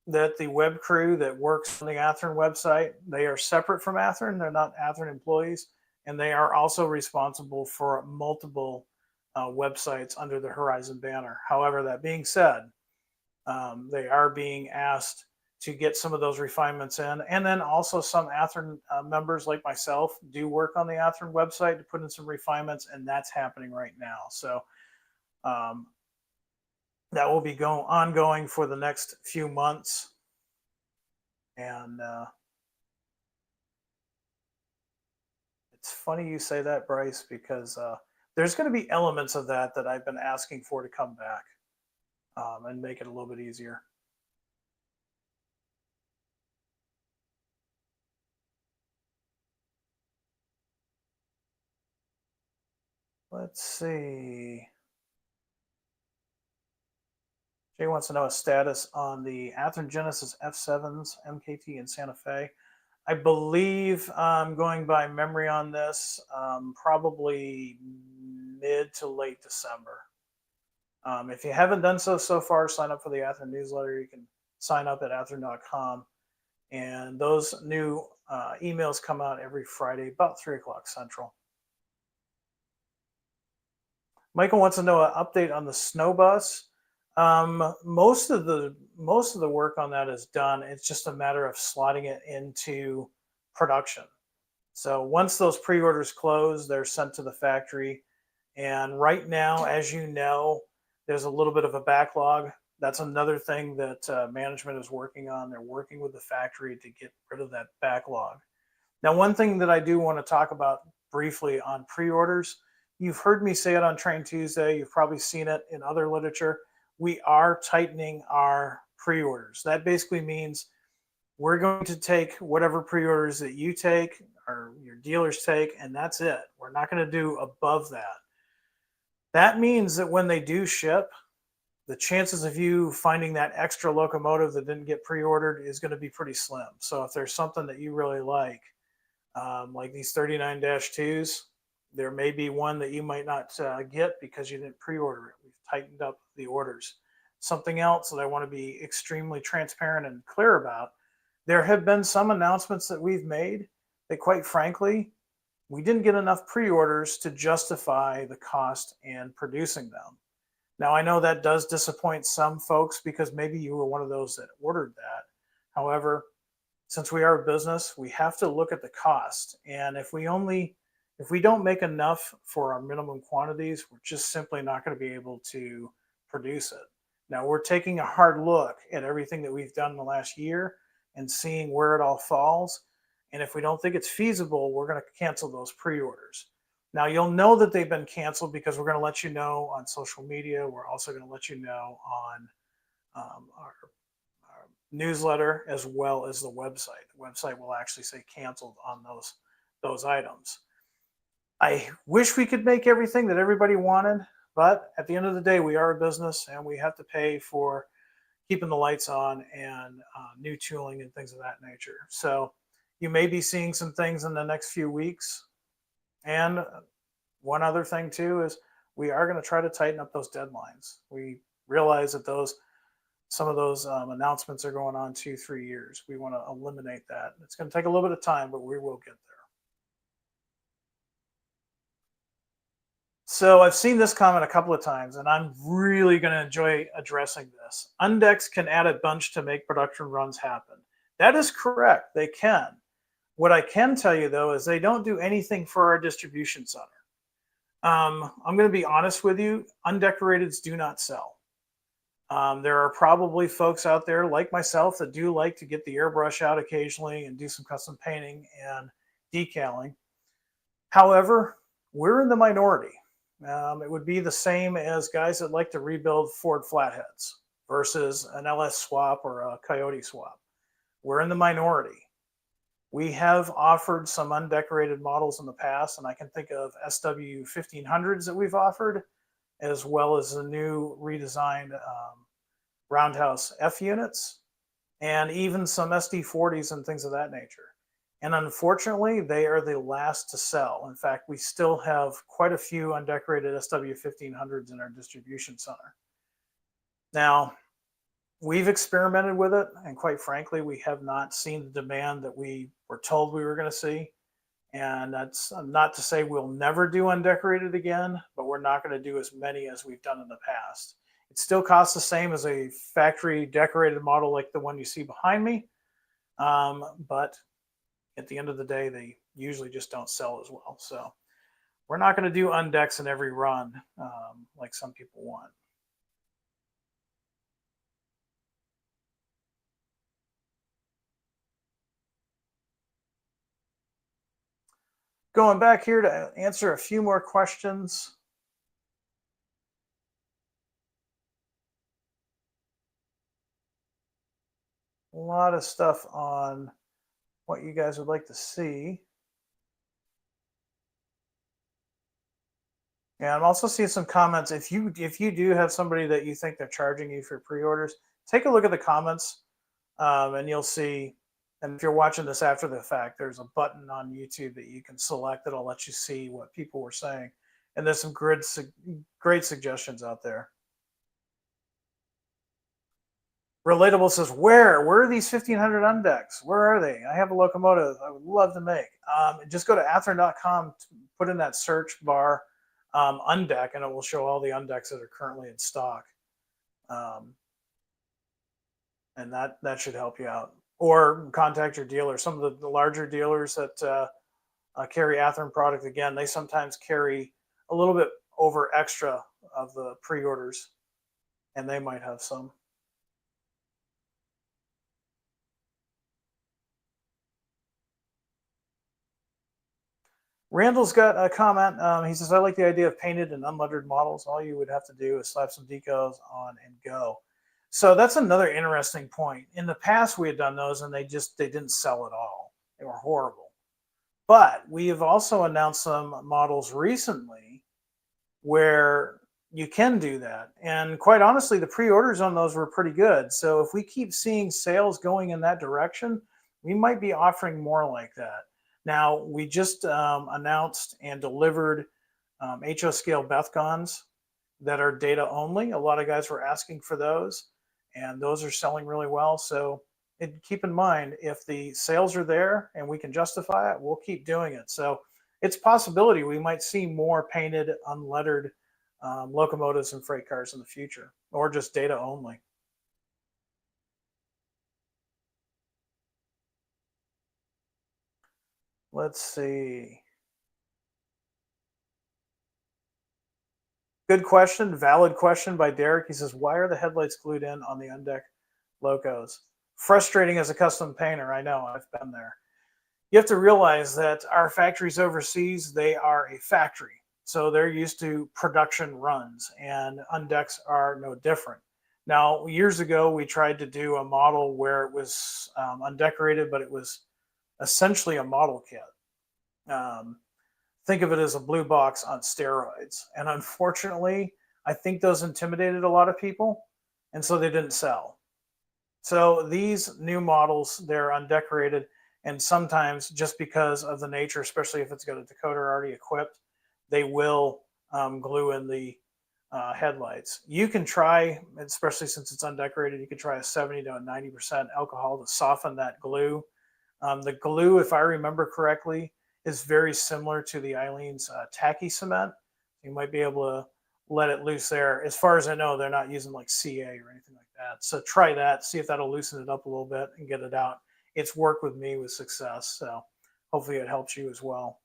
that the web crew that works on the Athearn website, they are separate from Athearn. They're not Athearn employees, and they are also responsible for multiple websites under the Horizon banner. However, that being said, they are being asked to get some of those refinements in. And then also some Athearn members like myself do work on the Athearn website to put in some refinements, and that's happening right now. So that will be ongoing for the next few months. And it's funny you say that, Bryce, because there's going to be elements of that I've been asking for to come back and make it a little bit easier. Let's see. Jay wants to know a status on the Athearn Genesis F7s, MKT, and Santa Fe. I believe I'm going by memory on this, probably mid to late December. If you haven't done so far, sign up for the Athearn newsletter. You can sign up at athearn.com. And those new emails come out every Friday, about 3 o'clock Central. Michael wants to know an update on the snow bus. Most of the work on that is done. It's just a matter of slotting it into production. So once those pre-orders close, they're sent to the factory. And right now, as you know, there's a little bit of a backlog. That's another thing that management is working on. They're working with the factory to get rid of that backlog. Now, one thing that I do want to talk about briefly on pre-orders, you've heard me say it on Train Tuesday. You've probably seen it in other literature. We are tightening our pre-orders. That basically means we're going to take whatever pre-orders that you take or your dealers take, and that's it. We're not going to do above that. That means that when they do ship, the chances of you finding that extra locomotive that didn't get pre-ordered is going to be pretty slim. So if there's something that you really like these 39-2s, there may be one that you might not get because you didn't pre-order it. We've tightened up the orders. Something else that I want to be extremely transparent and clear about, there have been some announcements that we've made that, quite frankly, we didn't get enough pre-orders to justify the cost in producing them. Now, I know that does disappoint some folks because maybe you were one of those that ordered that. However, since we are a business, we have to look at the cost. And if we don't make enough for our minimum quantities, we're just simply not going to be able to produce it. Now, we're taking a hard look at everything that we've done in the last year and seeing where it all falls. And if we don't think it's feasible, we're going to cancel those pre-orders. Now, you'll know that they've been canceled because we're going to let you know on social media. We're also going to let you know on our newsletter as well as the website. The website will actually say canceled on those items. I wish we could make everything that everybody wanted, but at the end of the day, we are a business and we have to pay for keeping the lights on and new tooling and things of that nature. So you may be seeing some things in the next few weeks. And one other thing too is we are going to try to tighten up those deadlines. We realize that some of those announcements are going on 2-3 years. We want to eliminate that. It's going to take a little bit of time, but we will get there. So I've seen this comment a couple of times, and I'm really going to enjoy addressing this. Undex can add a bunch to make production runs happen. That is correct. They can. What I can tell you, though, is they don't do anything for our distribution center. I'm going to be honest with you. Undecorateds do not sell. There are probably folks out there like myself that do like to get the airbrush out occasionally and do some custom painting and decaling. However, we're in the minority. It would be the same as guys that like to rebuild Ford flatheads versus an LS swap or a Coyote swap. We're in the minority. We have offered some undecorated models in the past, and I can think of SW 1500s that we've offered, as well as the new redesigned Roundhouse F units, and even some SD40s and things of that nature. And unfortunately, they are the last to sell. In fact, we still have quite a few undecorated SW 1500s in our distribution center. Now, we've experimented with it, and quite frankly, we have not seen the demand that we were told we were going to see. And that's not to say we'll never do undecorated again, but we're not going to do as many as we've done in the past. It still costs the same as a factory decorated model like the one you see behind me, but at the end of the day, they usually just don't sell as well. So we're not going to do undex in every run like some people want. Going back here to answer a few more questions. A lot of stuff on what you guys would like to see. And I'm also seeing some comments. If you do have somebody that you think they're charging you for pre-orders, take a look at the comments, and you'll see. And if you're watching this after the fact, there's a button on YouTube that you can select that'll let you see what people were saying. And there's some great suggestions out there. Relatable says, where are these 1500 undecs? Where are they? I have a locomotive I would love to make. Just go to athearn.com, put in that search bar, undeck, and it will show all the undecs that are currently in stock. And that should help you out. Or contact your dealer. Some of the larger dealers that carry Athearn product, again, they sometimes carry a little bit over extra of the pre-orders, and they might have some. Randall's got a comment. He says, I like the idea of painted and unlettered models. All you would have to do is slap some decals on and go. So that's another interesting point. In the past, we had done those, and they didn't sell at all. They were horrible. But we have also announced some models recently where you can do that. And quite honestly, the pre-orders on those were pretty good. So if we keep seeing sales going in that direction, we might be offering more like that. Now, we just announced and delivered HO scale Bethgons that are data only. A lot of guys were asking for those, and those are selling really well. So keep in mind, if the sales are there and we can justify it, we'll keep doing it. So it's a possibility we might see more painted, unlettered locomotives and freight cars in the future, or just data only. Let's see. Good question, valid question by Derek. He says, why are the headlights glued in on the undeck locos? Frustrating as a custom painter. I know, I've been there. You have to realize that our factories overseas, they are a factory. So they're used to production runs, and undecks are no different. Now, years ago, we tried to do a model where it was undecorated, but it was essentially a model kit. Think of it as a blue box on steroids. And unfortunately, I think those intimidated a lot of people, and so they didn't sell. So these new models, they're undecorated, and sometimes just because of the nature, especially if it's got a decoder already equipped, they will glue in the headlights. You can try, especially since it's undecorated, you can try a 70 to 90% alcohol to soften that glue. The glue, if I remember correctly, is very similar to the Eileen's tacky cement. You might be able to let it loose there. As far as I know, they're not using like CA or anything like that. So try that, see if that'll loosen it up a little bit and get it out. It's worked with me with success. So hopefully it helps you as well.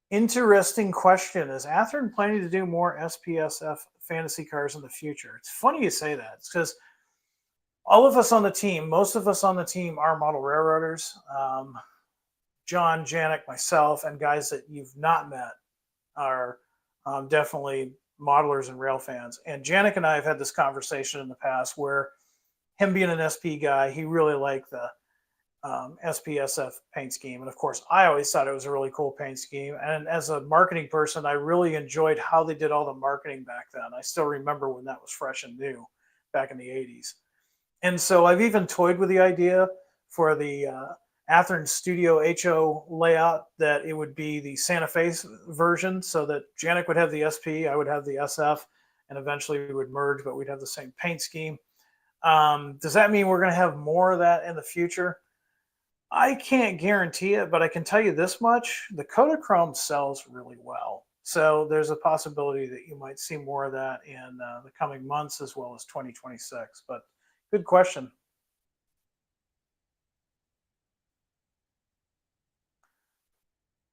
Interesting question. Is Athearn planning to do more SPSF fantasy cars in the future? It's funny you say that. It's because all of us on the team, most of us on the team are model railroaders. John, Janik, myself, and guys that you've not met are definitely modelers and rail fans. And Janik and I have had this conversation in the past where him being an SP guy, he really liked the SPSF paint scheme. And of course, I always thought it was a really cool paint scheme. And as a marketing person, I really enjoyed how they did all the marketing back then. I still remember when that was fresh and new back in the 80s. And so I've even toyed with the idea for the Athearn Studio HO layout that it would be the Santa Fe version, so that Janik would have the SP, I would have the SF, and eventually we would merge, but we'd have the same paint scheme. Does that mean we're going to have more of that in the future? I can't guarantee it, but I can tell you this much: the Kodachrome sells really well. So there's a possibility that you might see more of that in the coming months as well as 2026. But good question.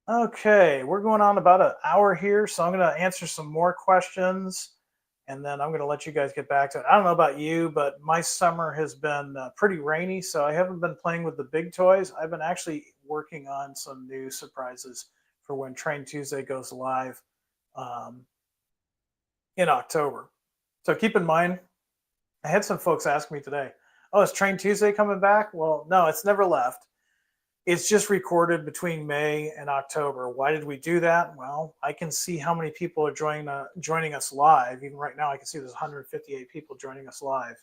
Okay, we're going on about an hour here, so I'm going to answer some more questions and then I'm going to let you guys get back to it. I don't know about you, but my summer has been pretty rainy, so I haven't been playing with the big toys. I've been actually working on some new surprises for when Train Tuesday goes live um, in October. So keep in mind, I had some folks ask me today, oh, is Train Tuesday coming back? Well, no, it's never left. It's just recorded between May and October. Why did we do that? Well, I can see how many people are joining us live. Even right now, I can see there's 158 people joining us live.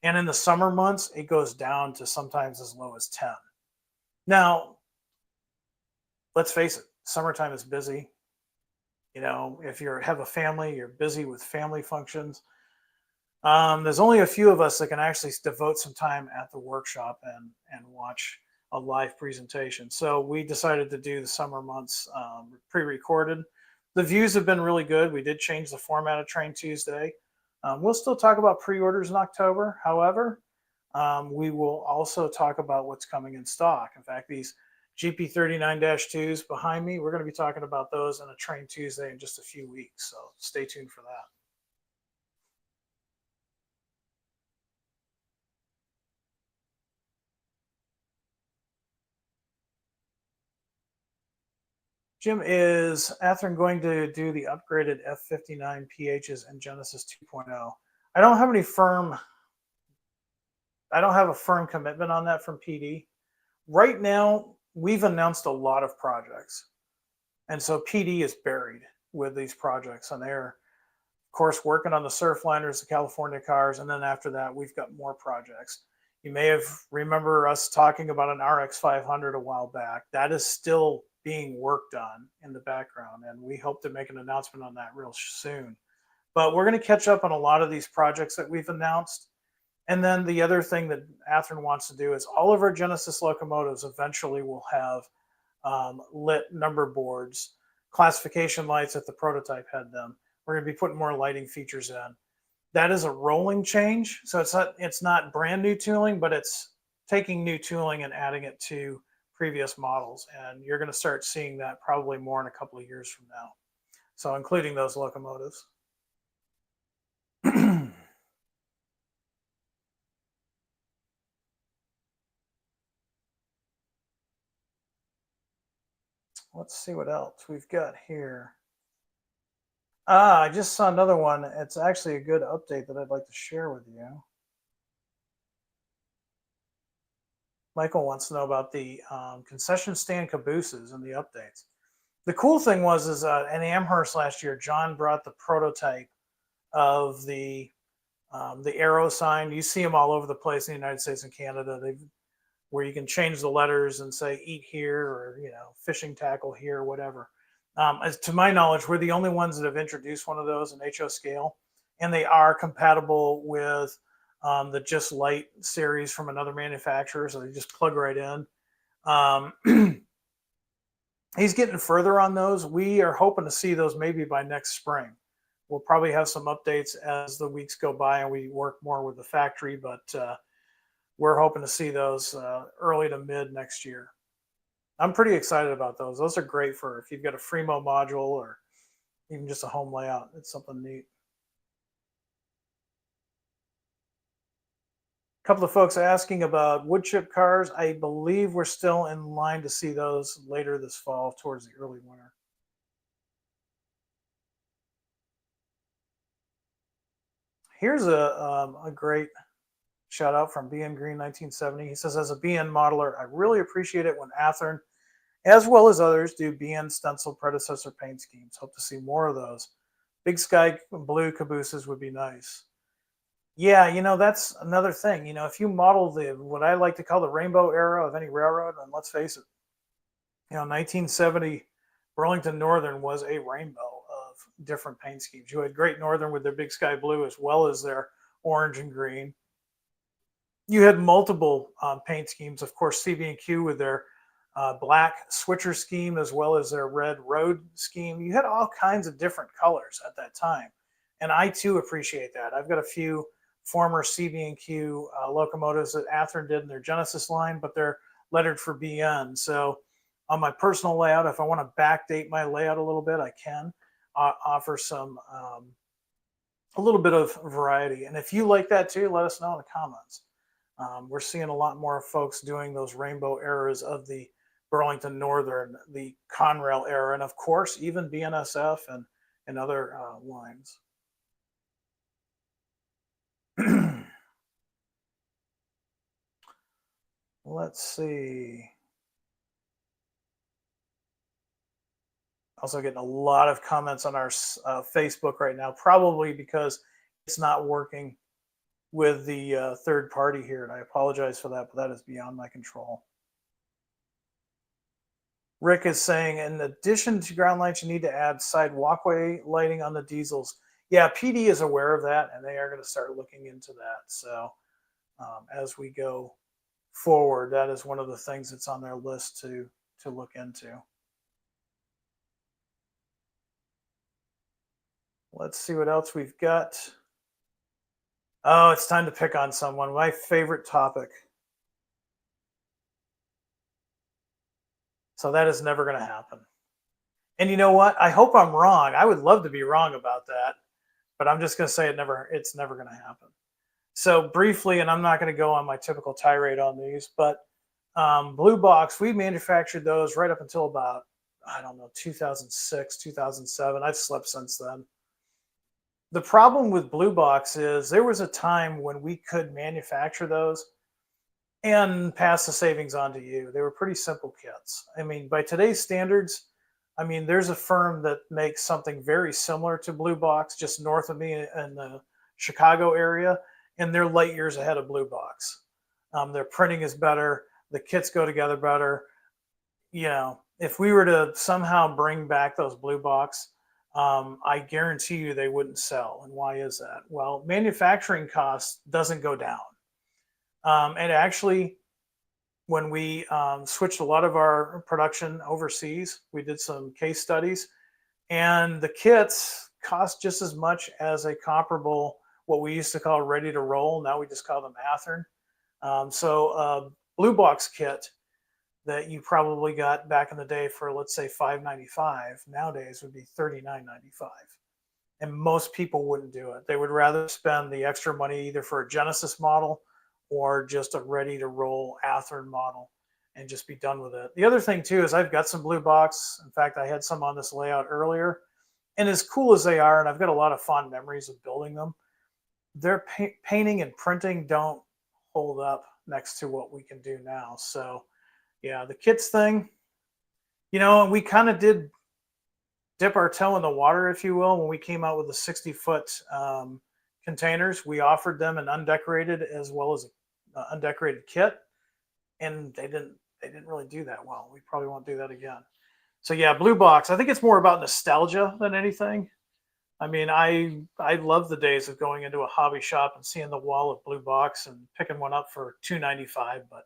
And in the summer months, it goes down to sometimes as low as 10. Now, let's face it, summertime is busy. You know, if you have a family, you're busy with family functions. There's only a few of us that can actually devote some time at the workshop and watch a live presentation. So we decided to do the summer months pre-recorded. The views have been really good. We did change the format of Train Tuesday. We'll still talk about pre-orders in October. However, we will also talk about what's coming in stock. In fact, these GP39-2s behind me, we're going to be talking about those in a Train Tuesday in just a few weeks. So stay tuned for that. Jim, is Athearn going to do the upgraded F59 PHs and Genesis 2.0? I don't have any firm. I don't have a firm commitment on that from PD. Right now, we've announced a lot of projects, and so PD is buried with these projects, and they're, of course, working on the Surfliners, the California cars, and then after that, we've got more projects. You may have remember us talking about an RX 500 a while back. That is still being worked on in the background, and we hope to make an announcement on that real soon. But we're going to catch up on a lot of these projects that we've announced. And then the other thing that Athearn wants to do is all of our Genesis locomotives eventually will have lit number boards, classification lights that the prototype had them. We're going to be putting more lighting features in. That is a rolling change, so it's not brand new tooling, but it's taking new tooling and adding it to previous models, and you're going to start seeing that probably more in a couple of years from now. So including those locomotives. Let's see what else we've got here. I just saw another one. It's actually a good update that I'd like to share with you. Michael wants to know about the concession stand cabooses and the updates. The cool thing was is in Amherst last year, John brought the prototype of the arrow sign. You see them all over the place in the United States and Canada. They where you can change the letters and say eat here or fishing tackle here or whatever. As to my knowledge, we're the only ones that have introduced one of those in HO scale, and they are compatible with the Just Light series from another manufacturer, so they just plug right in. He's getting further on those. We are hoping to see those maybe by next spring. We'll probably have some updates as the weeks go by and we work more with the factory, but we're hoping to see those early to mid next year. I'm pretty excited about those. Those are great for if you've got a Fremo module or even just a home layout. It's something neat. A couple of folks asking about wood chip cars. I believe we're still in line to see those later this fall towards the early winter. Here's a great shout out from BN Green 1970. He says, as a BN modeler, I really appreciate it when Athearn, as well as others, do BN stencil predecessor paint schemes. Hope to see more of those. Big sky blue cabooses would be nice. Yeah, that's another thing. If you model what I like to call the rainbow era of any railroad, and let's face it, 1970 Burlington Northern was a rainbow of different paint schemes. You had Great Northern with their big sky blue as well as their orange and green. You had multiple paint schemes, of course, CB&Q with their black switcher scheme as well as their red road scheme. You had all kinds of different colors at that time, and I too appreciate that. I've got a few former CB&Q locomotives that Athearn did in their Genesis line, but they're lettered for BN. So on my personal layout, if I want to backdate my layout a little bit, I can offer some a little bit of variety. And if you like that too, let us know in the comments. We're seeing a lot more folks doing those rainbow eras of the Burlington Northern, the Conrail era, and of course, even BNSF and other lines. Let's see. Also getting a lot of comments on our Facebook right now, probably because it's not working with the third party here, and I apologize for that, but that is beyond my control. Rick is saying, in addition to ground lights, you need to add side walkway lighting on the diesels. Yeah, PD is aware of that, and they are going to start looking into that. So as we go forward, that is one of the things that's on their list to look into. Let's see what else we've got. Oh, it's time to pick on someone. My favorite topic. So that is never going to happen. And you know what? I hope I'm wrong. I would love to be wrong about that, but I'm just going to say it's never going to happen. So briefly, and I'm not going to go on my typical tirade on these, but Blue Box, we manufactured those right up until about, 2006, 2007. I've slept since then. The problem with Blue Box is there was a time when we could manufacture those and pass the savings on to you. They were pretty simple kits. I mean, by today's standards, there's a firm that makes something very similar to Blue Box just north of me in the Chicago area, and they're light years ahead of Blue Box. Their printing is better. The kits go together better. If we were to somehow bring back those Blue Box, I guarantee you they wouldn't sell. And why is that? Well, manufacturing costs doesn't go down. And actually, when we switched a lot of our production overseas, we did some case studies, and the kits cost just as much as a comparable, what we used to call ready to roll. Now we just call them Athearn. So a Blue Box kit that you probably got back in the day for, let's say, $5.95 nowadays would be $39.95. And most people wouldn't do it. They would rather spend the extra money either for a Genesis model or just a ready to roll Athearn model and just be done with it. The other thing too is I've got some Blue Box. In fact, I had some on this layout earlier, and as cool as they are, and I've got a lot of fond memories of building them, their painting and printing don't hold up next to what we can do now. So yeah, the kits thing, and we kind of did dip our toe in the water, if you will. When we came out with the 60-foot containers, we offered them an undecorated as well as an undecorated kit, and they didn't really do that well. We probably won't do that again. So yeah, blue box. I think it's more about nostalgia than anything. I mean, I love the days of going into a hobby shop and seeing the wall of blue box and picking one up for $2.95. But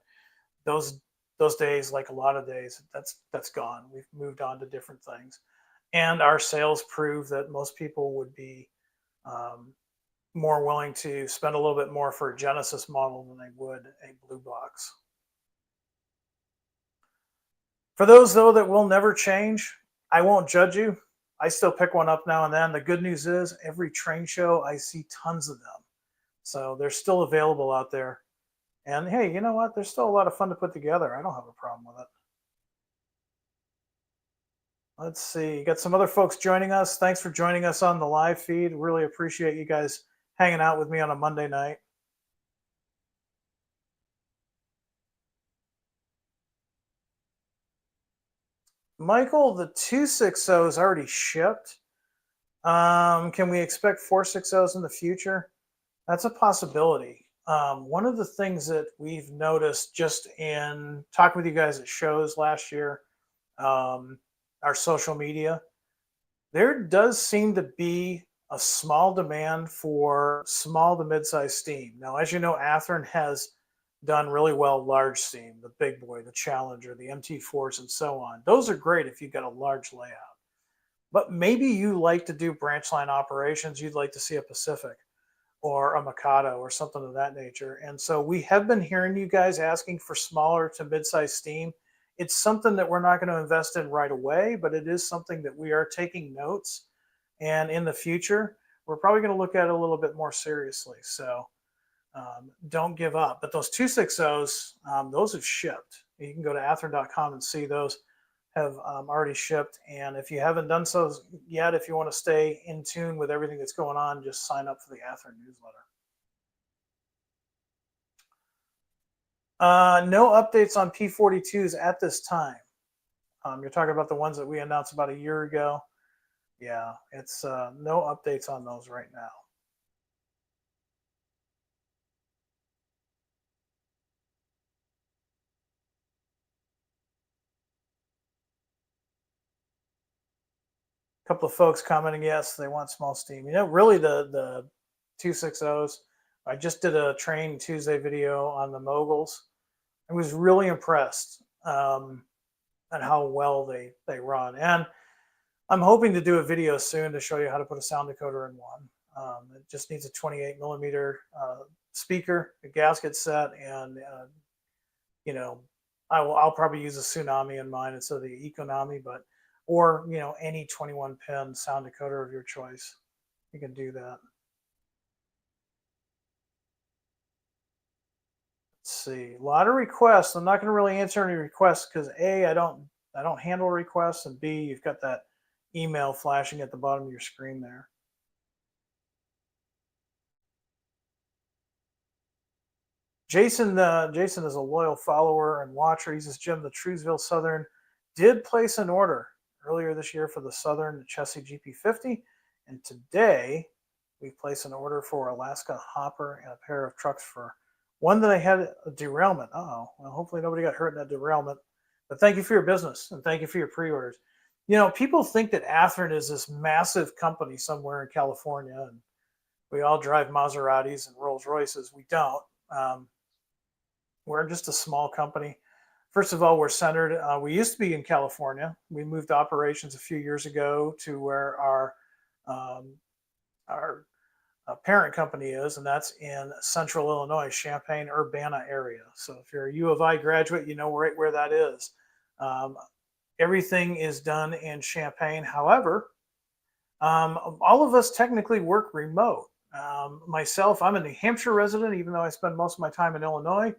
those those days, like a lot of days, that's gone. We've moved on to different things, and our sales prove that most people would be um, more willing to spend a little bit more for a Genesis model than they would a blue box. For those though that will never change, I won't judge you. I still pick one up now and then. The good news is every train show I see tons of them. So they're still available out there. And hey, you know what? There's still a lot of fun to put together. I don't have a problem with it. Let's see. Got some other folks joining us. Thanks for joining us on the live feed. Really appreciate you guys hanging out with me on a Monday night. Michael, the 260 is already shipped. Can we expect 460s in the future? That's a possibility. One of the things that we've noticed just in talking with you guys at shows last year, um, our social media, there does seem to be a small demand for small to mid-sized steam. Now, as you know, Athearn has done really well large steam, the big boy, the Challenger, the MT4s, and so on. Those are great if you've got a large layout. But maybe you like to do branch line operations. You'd like to see a Pacific or a Mikado or something of that nature. And so we have been hearing you guys asking for smaller to mid-sized steam. It's something that we're not going to invest in right away, but it is something that we are taking notes. And in the future, we're probably going to look at it a little bit more seriously. So don't give up. But those 260s, those have shipped. You can go to athearn.com and see those have already shipped. And if you haven't done so yet, if you want to stay in tune with everything that's going on, just sign up for the Athearn newsletter. No updates on P42s at this time. You're talking about the ones that we announced about a year ago. Yeah, it's no updates on those right now. A couple of folks commenting, yes, they want small steam. You know, really the 260s. I just did a train Tuesday video on the moguls. I was really impressed at how well they run. And I'm hoping to do a video soon to show you how to put a sound decoder in one. It just needs a 28 millimeter speaker, a gasket set, and you know, I'll probably use a Tsunami in mine instead of the Econami, but or you know any 21 pin sound decoder of your choice. You can do that. Let's see, a lot of requests. I'm not going to really answer any requests because A, I don't handle requests, and B, you've got that email flashing at the bottom of your screen there. Jason is a loyal follower and watcher. He says, Jim, the Truesville Southern did place an order earlier this year for the Southern Chessie GP50, and today we placed an order for Alaska Hopper and a pair of trucks for one that I had a derailment. Oh, well, hopefully nobody got hurt in that derailment. But thank you for your business and thank you for your pre-orders. You know, people think that Athearn is this massive company somewhere in California, and we all drive Maseratis and Rolls Royces. We don't. We're just a small company. First of all, we're centered. We used to be in California. We moved operations a few years ago to where our parent company is, and that's in Central Illinois, Champaign-Urbana area. So if you're a U of I graduate, you know right where that is. Everything is done in Champaign. However, all of us technically work remote. Myself, I'm a New Hampshire resident, even though I spend most of my time in Illinois.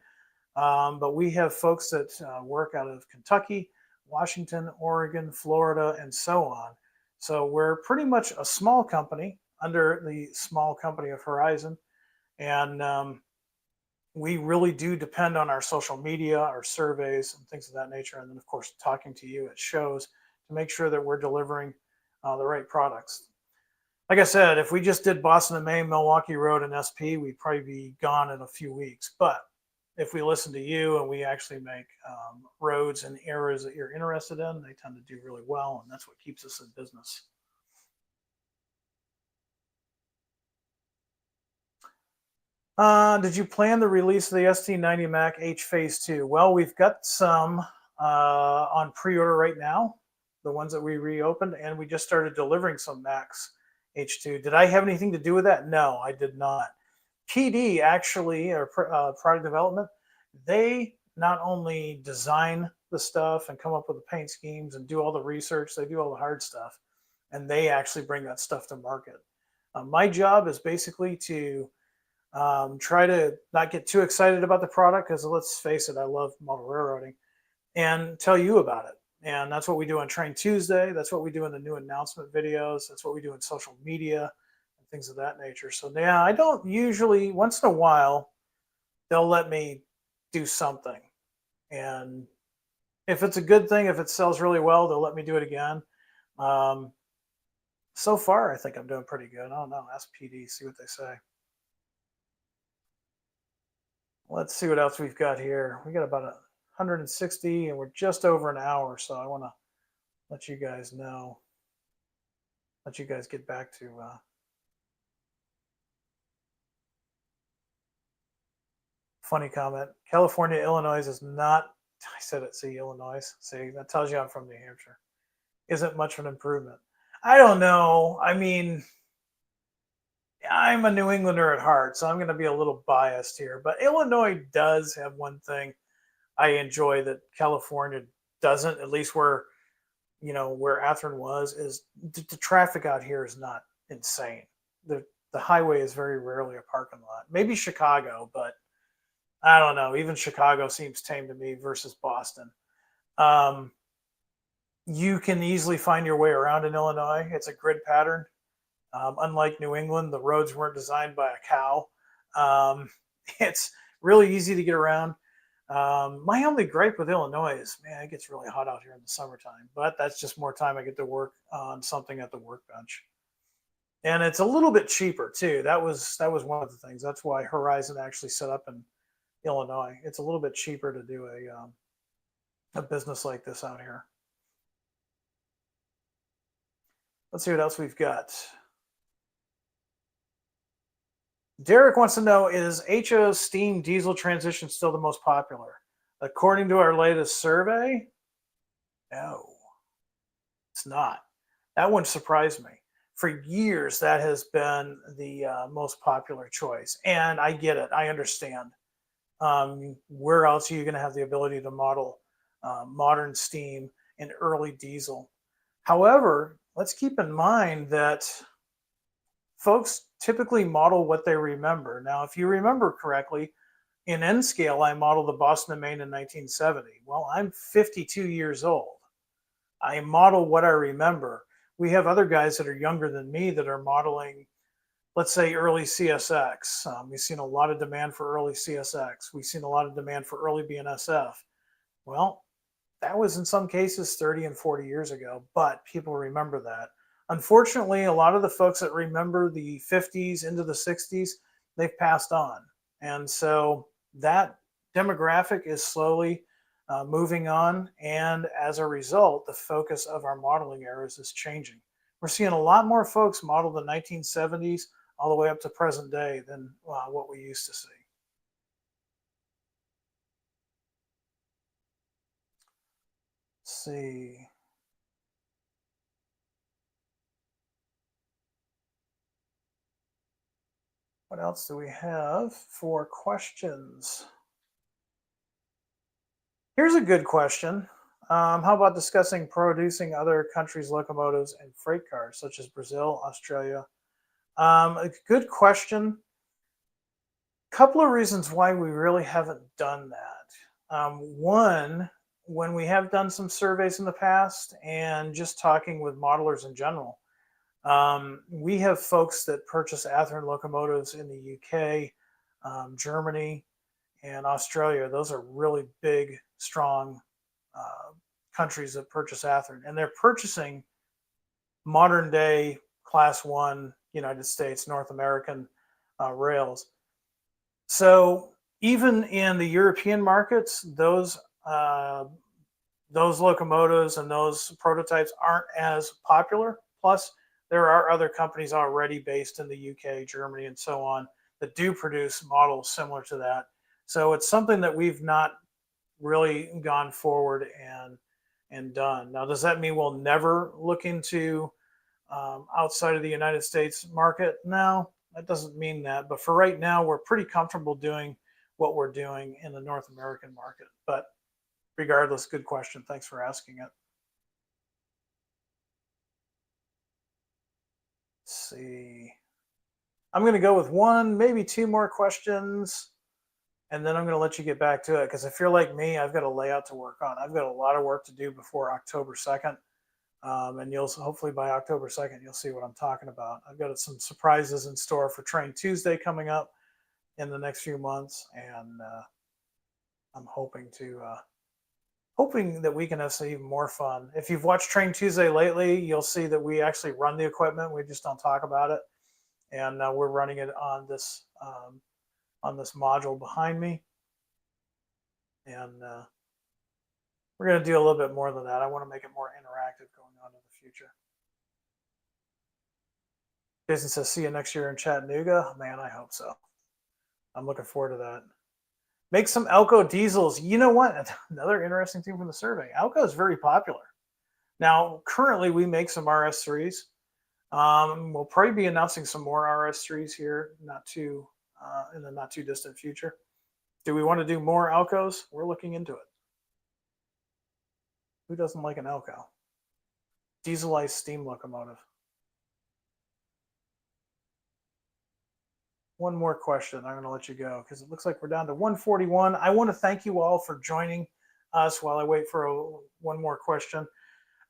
But we have folks that work out of Kentucky, Washington, Oregon, Florida, and so on. So we're pretty much a small company under the small company of Horizon. And we really do depend on our social media, our surveys, and things of that nature. And then, of course, talking to you at shows to make sure that we're delivering the right products. Like I said, if we just did Boston and Maine, Milwaukee Road, and SP, we'd probably be gone in a few weeks. But if we listen to you and we actually make roads and areas that you're interested in, they tend to do really well, and that's what keeps us in business. Did you plan the release of the ST90 Mac H Phase 2? Well, we've got some on pre-order right now, the ones that we reopened, and we just started delivering some Macs H2. Did I have anything to do with that? No, I did not. PD actually, or product development, they not only design the stuff and come up with the paint schemes and do all the research, they do all the hard stuff, and they actually bring that stuff to market. My job is basically to try to not get too excited about the product because let's face it, I love model railroading, and tell you about it. And that's what we do on Train Tuesday. That's what we do in the new announcement videos. That's what we do in social media and things of that nature. So yeah, I don't usually, once in a while, they'll let me do something. And if it's a good thing, if it sells really well, they'll let me do it again. So far, I think I'm doing pretty good. I don't know. Ask PD, see what they say. Let's see what else we've got here. We got about 160 and we're just over an hour. So I want to let you guys know, let you guys get back to funny comment. California, Illinois is not, I said it, see, Illinois. See, that tells you I'm from New Hampshire. Isn't much of an improvement. I don't know. I mean, I'm a New Englander at heart, so I'm going to be a little biased here. But Illinois does have one thing I enjoy that California doesn't, at least where, you know, where Athearn was, is the traffic out here is not insane. The highway is very rarely a parking lot. Maybe Chicago, but I don't know. Even Chicago seems tame to me versus Boston. You can easily find your way around in Illinois. It's a grid pattern. Unlike New England, the roads weren't designed by a cow. It's really easy to get around. My only gripe with Illinois is, man, it gets really hot out here in the summertime, but that's just more time I get to work on something at the workbench. And it's a little bit cheaper too. That was one of the things. That's why Horizon actually set up in Illinois. It's a little bit cheaper to do a business like this out here. Let's see what else we've got. Derek wants to know, is HO steam diesel transition still the most popular? According to our latest survey, no, it's not. That one surprised me. For years, that has been the most popular choice. And I get it. I understand. Where else are you going to have the ability to model modern steam and early diesel? However, let's keep in mind that folks typically model what they remember. Now, if you remember correctly, in N scale, I modeled the Boston and Maine in 1970. Well, I'm 52 years old. I model what I remember. We have other guys that are younger than me that are modeling, let's say, early CSX. We've seen a lot of demand for early CSX. We've seen a lot of demand for early BNSF. Well, that was in some cases 30 and 40 years ago, but people remember that. Unfortunately, a lot of the folks that remember the 50s into the 60s, they've passed on. And so that demographic is slowly moving on. And as a result, the focus of our modeling eras is changing. We're seeing a lot more folks model the 1970s all the way up to present day than what we used to see. Let's see. What else do we have for questions? Here's a good question. How about discussing producing other countries' locomotives and freight cars, such as Brazil, Australia? A good question. Couple of reasons why we really haven't done that. One, when we have done some surveys in the past and just talking with modelers in general, we have folks that purchase Athearn locomotives in the UK, Germany, and Australia. Those are really big, strong countries that purchase Athearn, and they're purchasing modern day Class 1 United States, North American rails. So even in the European markets, those locomotives and those prototypes aren't as popular. Plus, there are other companies already based in the UK, Germany, and so on that do produce models similar to that. So it's something that we've not really gone forward and done. Now, does that mean we'll never look into outside of the United States market? No, that doesn't mean that. But for right now, we're pretty comfortable doing what we're doing in the North American market. But regardless, good question. Thanks for asking it. Let's see. I'm going to go with one, maybe two more questions, and then I'm going to let you get back to it because if you're like me, I've got a layout to work on. I've got a lot of work to do before October 2nd. And you'll hopefully by October 2nd, you'll see what I'm talking about. I've got some surprises in store for Train Tuesday coming up in the next few months. And I'm hoping that we can have some even more fun. If you've watched Train Tuesday lately, you'll see that we actually run the equipment. We just don't talk about it. And we're running it on this module behind me. And we're going to do a little bit more than that. I want to make it more interactive going on in the future. Jason says, see you next year in Chattanooga. Man, I hope so. I'm looking forward to that. Make some Elko diesels. You know what? Another interesting thing from the survey. Elko is very popular. Now, currently, we make some RS3s. We'll probably be announcing some more RS3s here in the not too distant future. Do we want to do more Elkos? We're looking into it. Who doesn't like an Elko? Dieselized steam locomotive. One more question. I'm going to let you go because it looks like we're down to 141. I want to thank you all for joining us while I wait for one more question.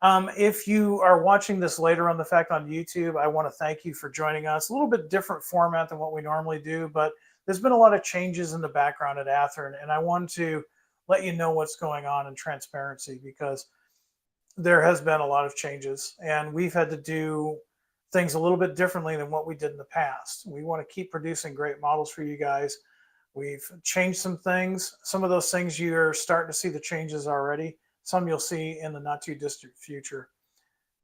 If you are watching this later on the fact on YouTube, I want to thank you for joining us. A little bit different format than what we normally do, but there's been a lot of changes in the background at Athearn, and I want to let you know what's going on in transparency because there has been a lot of changes, and we've had to do things a little bit differently than what we did in the past. We want to keep producing great models for you guys. We've changed some things. Some of those things you're starting to see the changes already. Some you'll see in the not too distant future.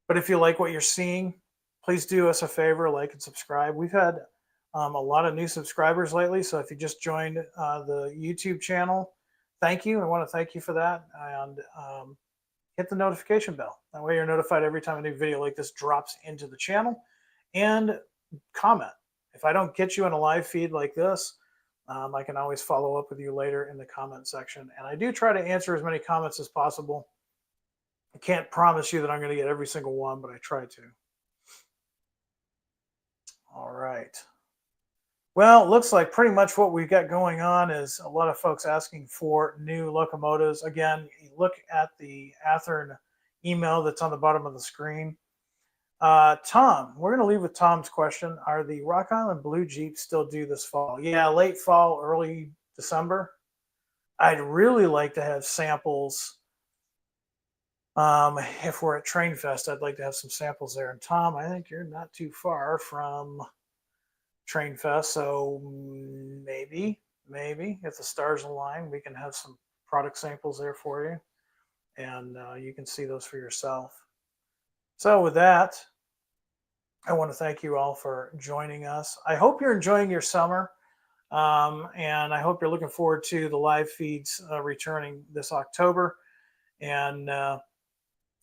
But if you like what you're seeing, please do us a favor, like and subscribe. We've had a lot of new subscribers lately. So if you just joined the YouTube channel, thank you. I want to thank you for that. And hit the notification bell. That way you're notified every time a new video like this drops into the channel. And comment. If I don't get you in a live feed like this, I can always follow up with you later in the comment section. And I do try to answer as many comments as possible. I can't promise you that I'm going to get every single one, but I try to. All right. Well, it looks like pretty much what we've got going on is a lot of folks asking for new locomotives. Again, look at the Athearn email that's on the bottom of the screen. Tom, we're going to leave with Tom's question. Are the Rock Island Blue Jeeps still due this fall? Yeah, late fall, early December. I'd really like to have samples. If we're at Train Fest, I'd like to have some samples there. And Tom, I think you're not too far from Train Fest, so maybe if the stars align, we can have some product samples there for you, and you can see those for yourself. So with that, I want to thank you all for joining us. I hope you're enjoying your summer, and I hope you're looking forward to the live feeds returning this October. And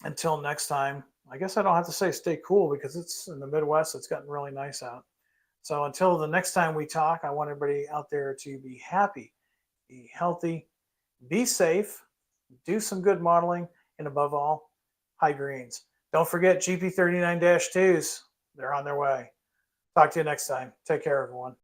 until next time, I guess I don't have to say stay cool because it's in the Midwest. It's gotten really nice out. So until the next time we talk, I want everybody out there to be happy, be healthy, be safe, do some good modeling, and above all, high greens. Don't forget GP39-2s. They're on their way. Talk to you next time. Take care, everyone.